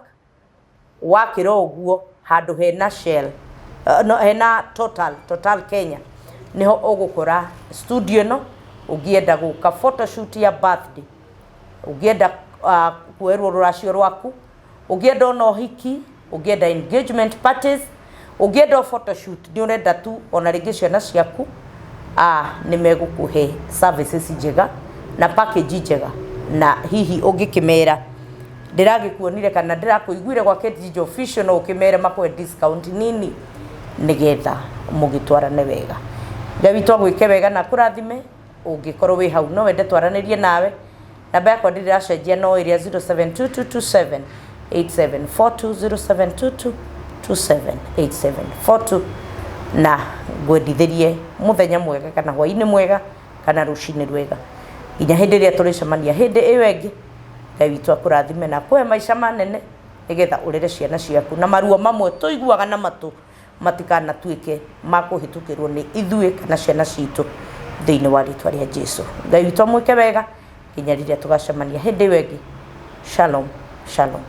Wakĩra ũguo handũ hena Shell, hena Total Kenya, niho ũgũkora studio ĩno. Ũngĩenda gũka photoshoot ya birthday, ũngĩenda kuerwo rũracio rwaku, ũngĩenda ona ũhiki, ũngĩenda engagement parties, ũngĩenda photoshoot, nĩ ũrenda tu ona rĩngĩ ciana ciaku, nĩ megũkũhe services njega na package njega. Na hihi ũngĩkĩmera ndĩragĩkuonire kana ndĩrakũiguire gwa Kijiji Official, no ũkĩmere makũhe discount nini nĩgetha mũgĩtwarane wega. Ngai witũ agwĩke wega na kũrathime. Ũngĩkorwo wĩ hau no wende twaranĩrie nawe, namba yakwa ndĩracenjia no ĩrĩa 0722278742, 0722278742. Na ngwendithĩrie mũthenya mwega kana hwaĩ-inĩ mwega kana rũcinĩ rwega, nginya hĩndĩ ĩrĩa tũrĩcemania hĩndĩ ĩyo ĩngĩ. Ngai witũ akũrathime na akũhe maica manene nĩgetha ũrere ciana ciaku, na maruo mamwe tũiguaga na matũ matikanatuĩke ma kũhĩtũkĩrwo nĩ ithuĩ kana ciana citũ thĩinĩ wa rĩtwa rĩa Jesũ. Ngai witũ amwĩke wega nginya rĩrĩa tũgacemania hĩndĩ ĩyo ĩngĩ. Shalom, shalom.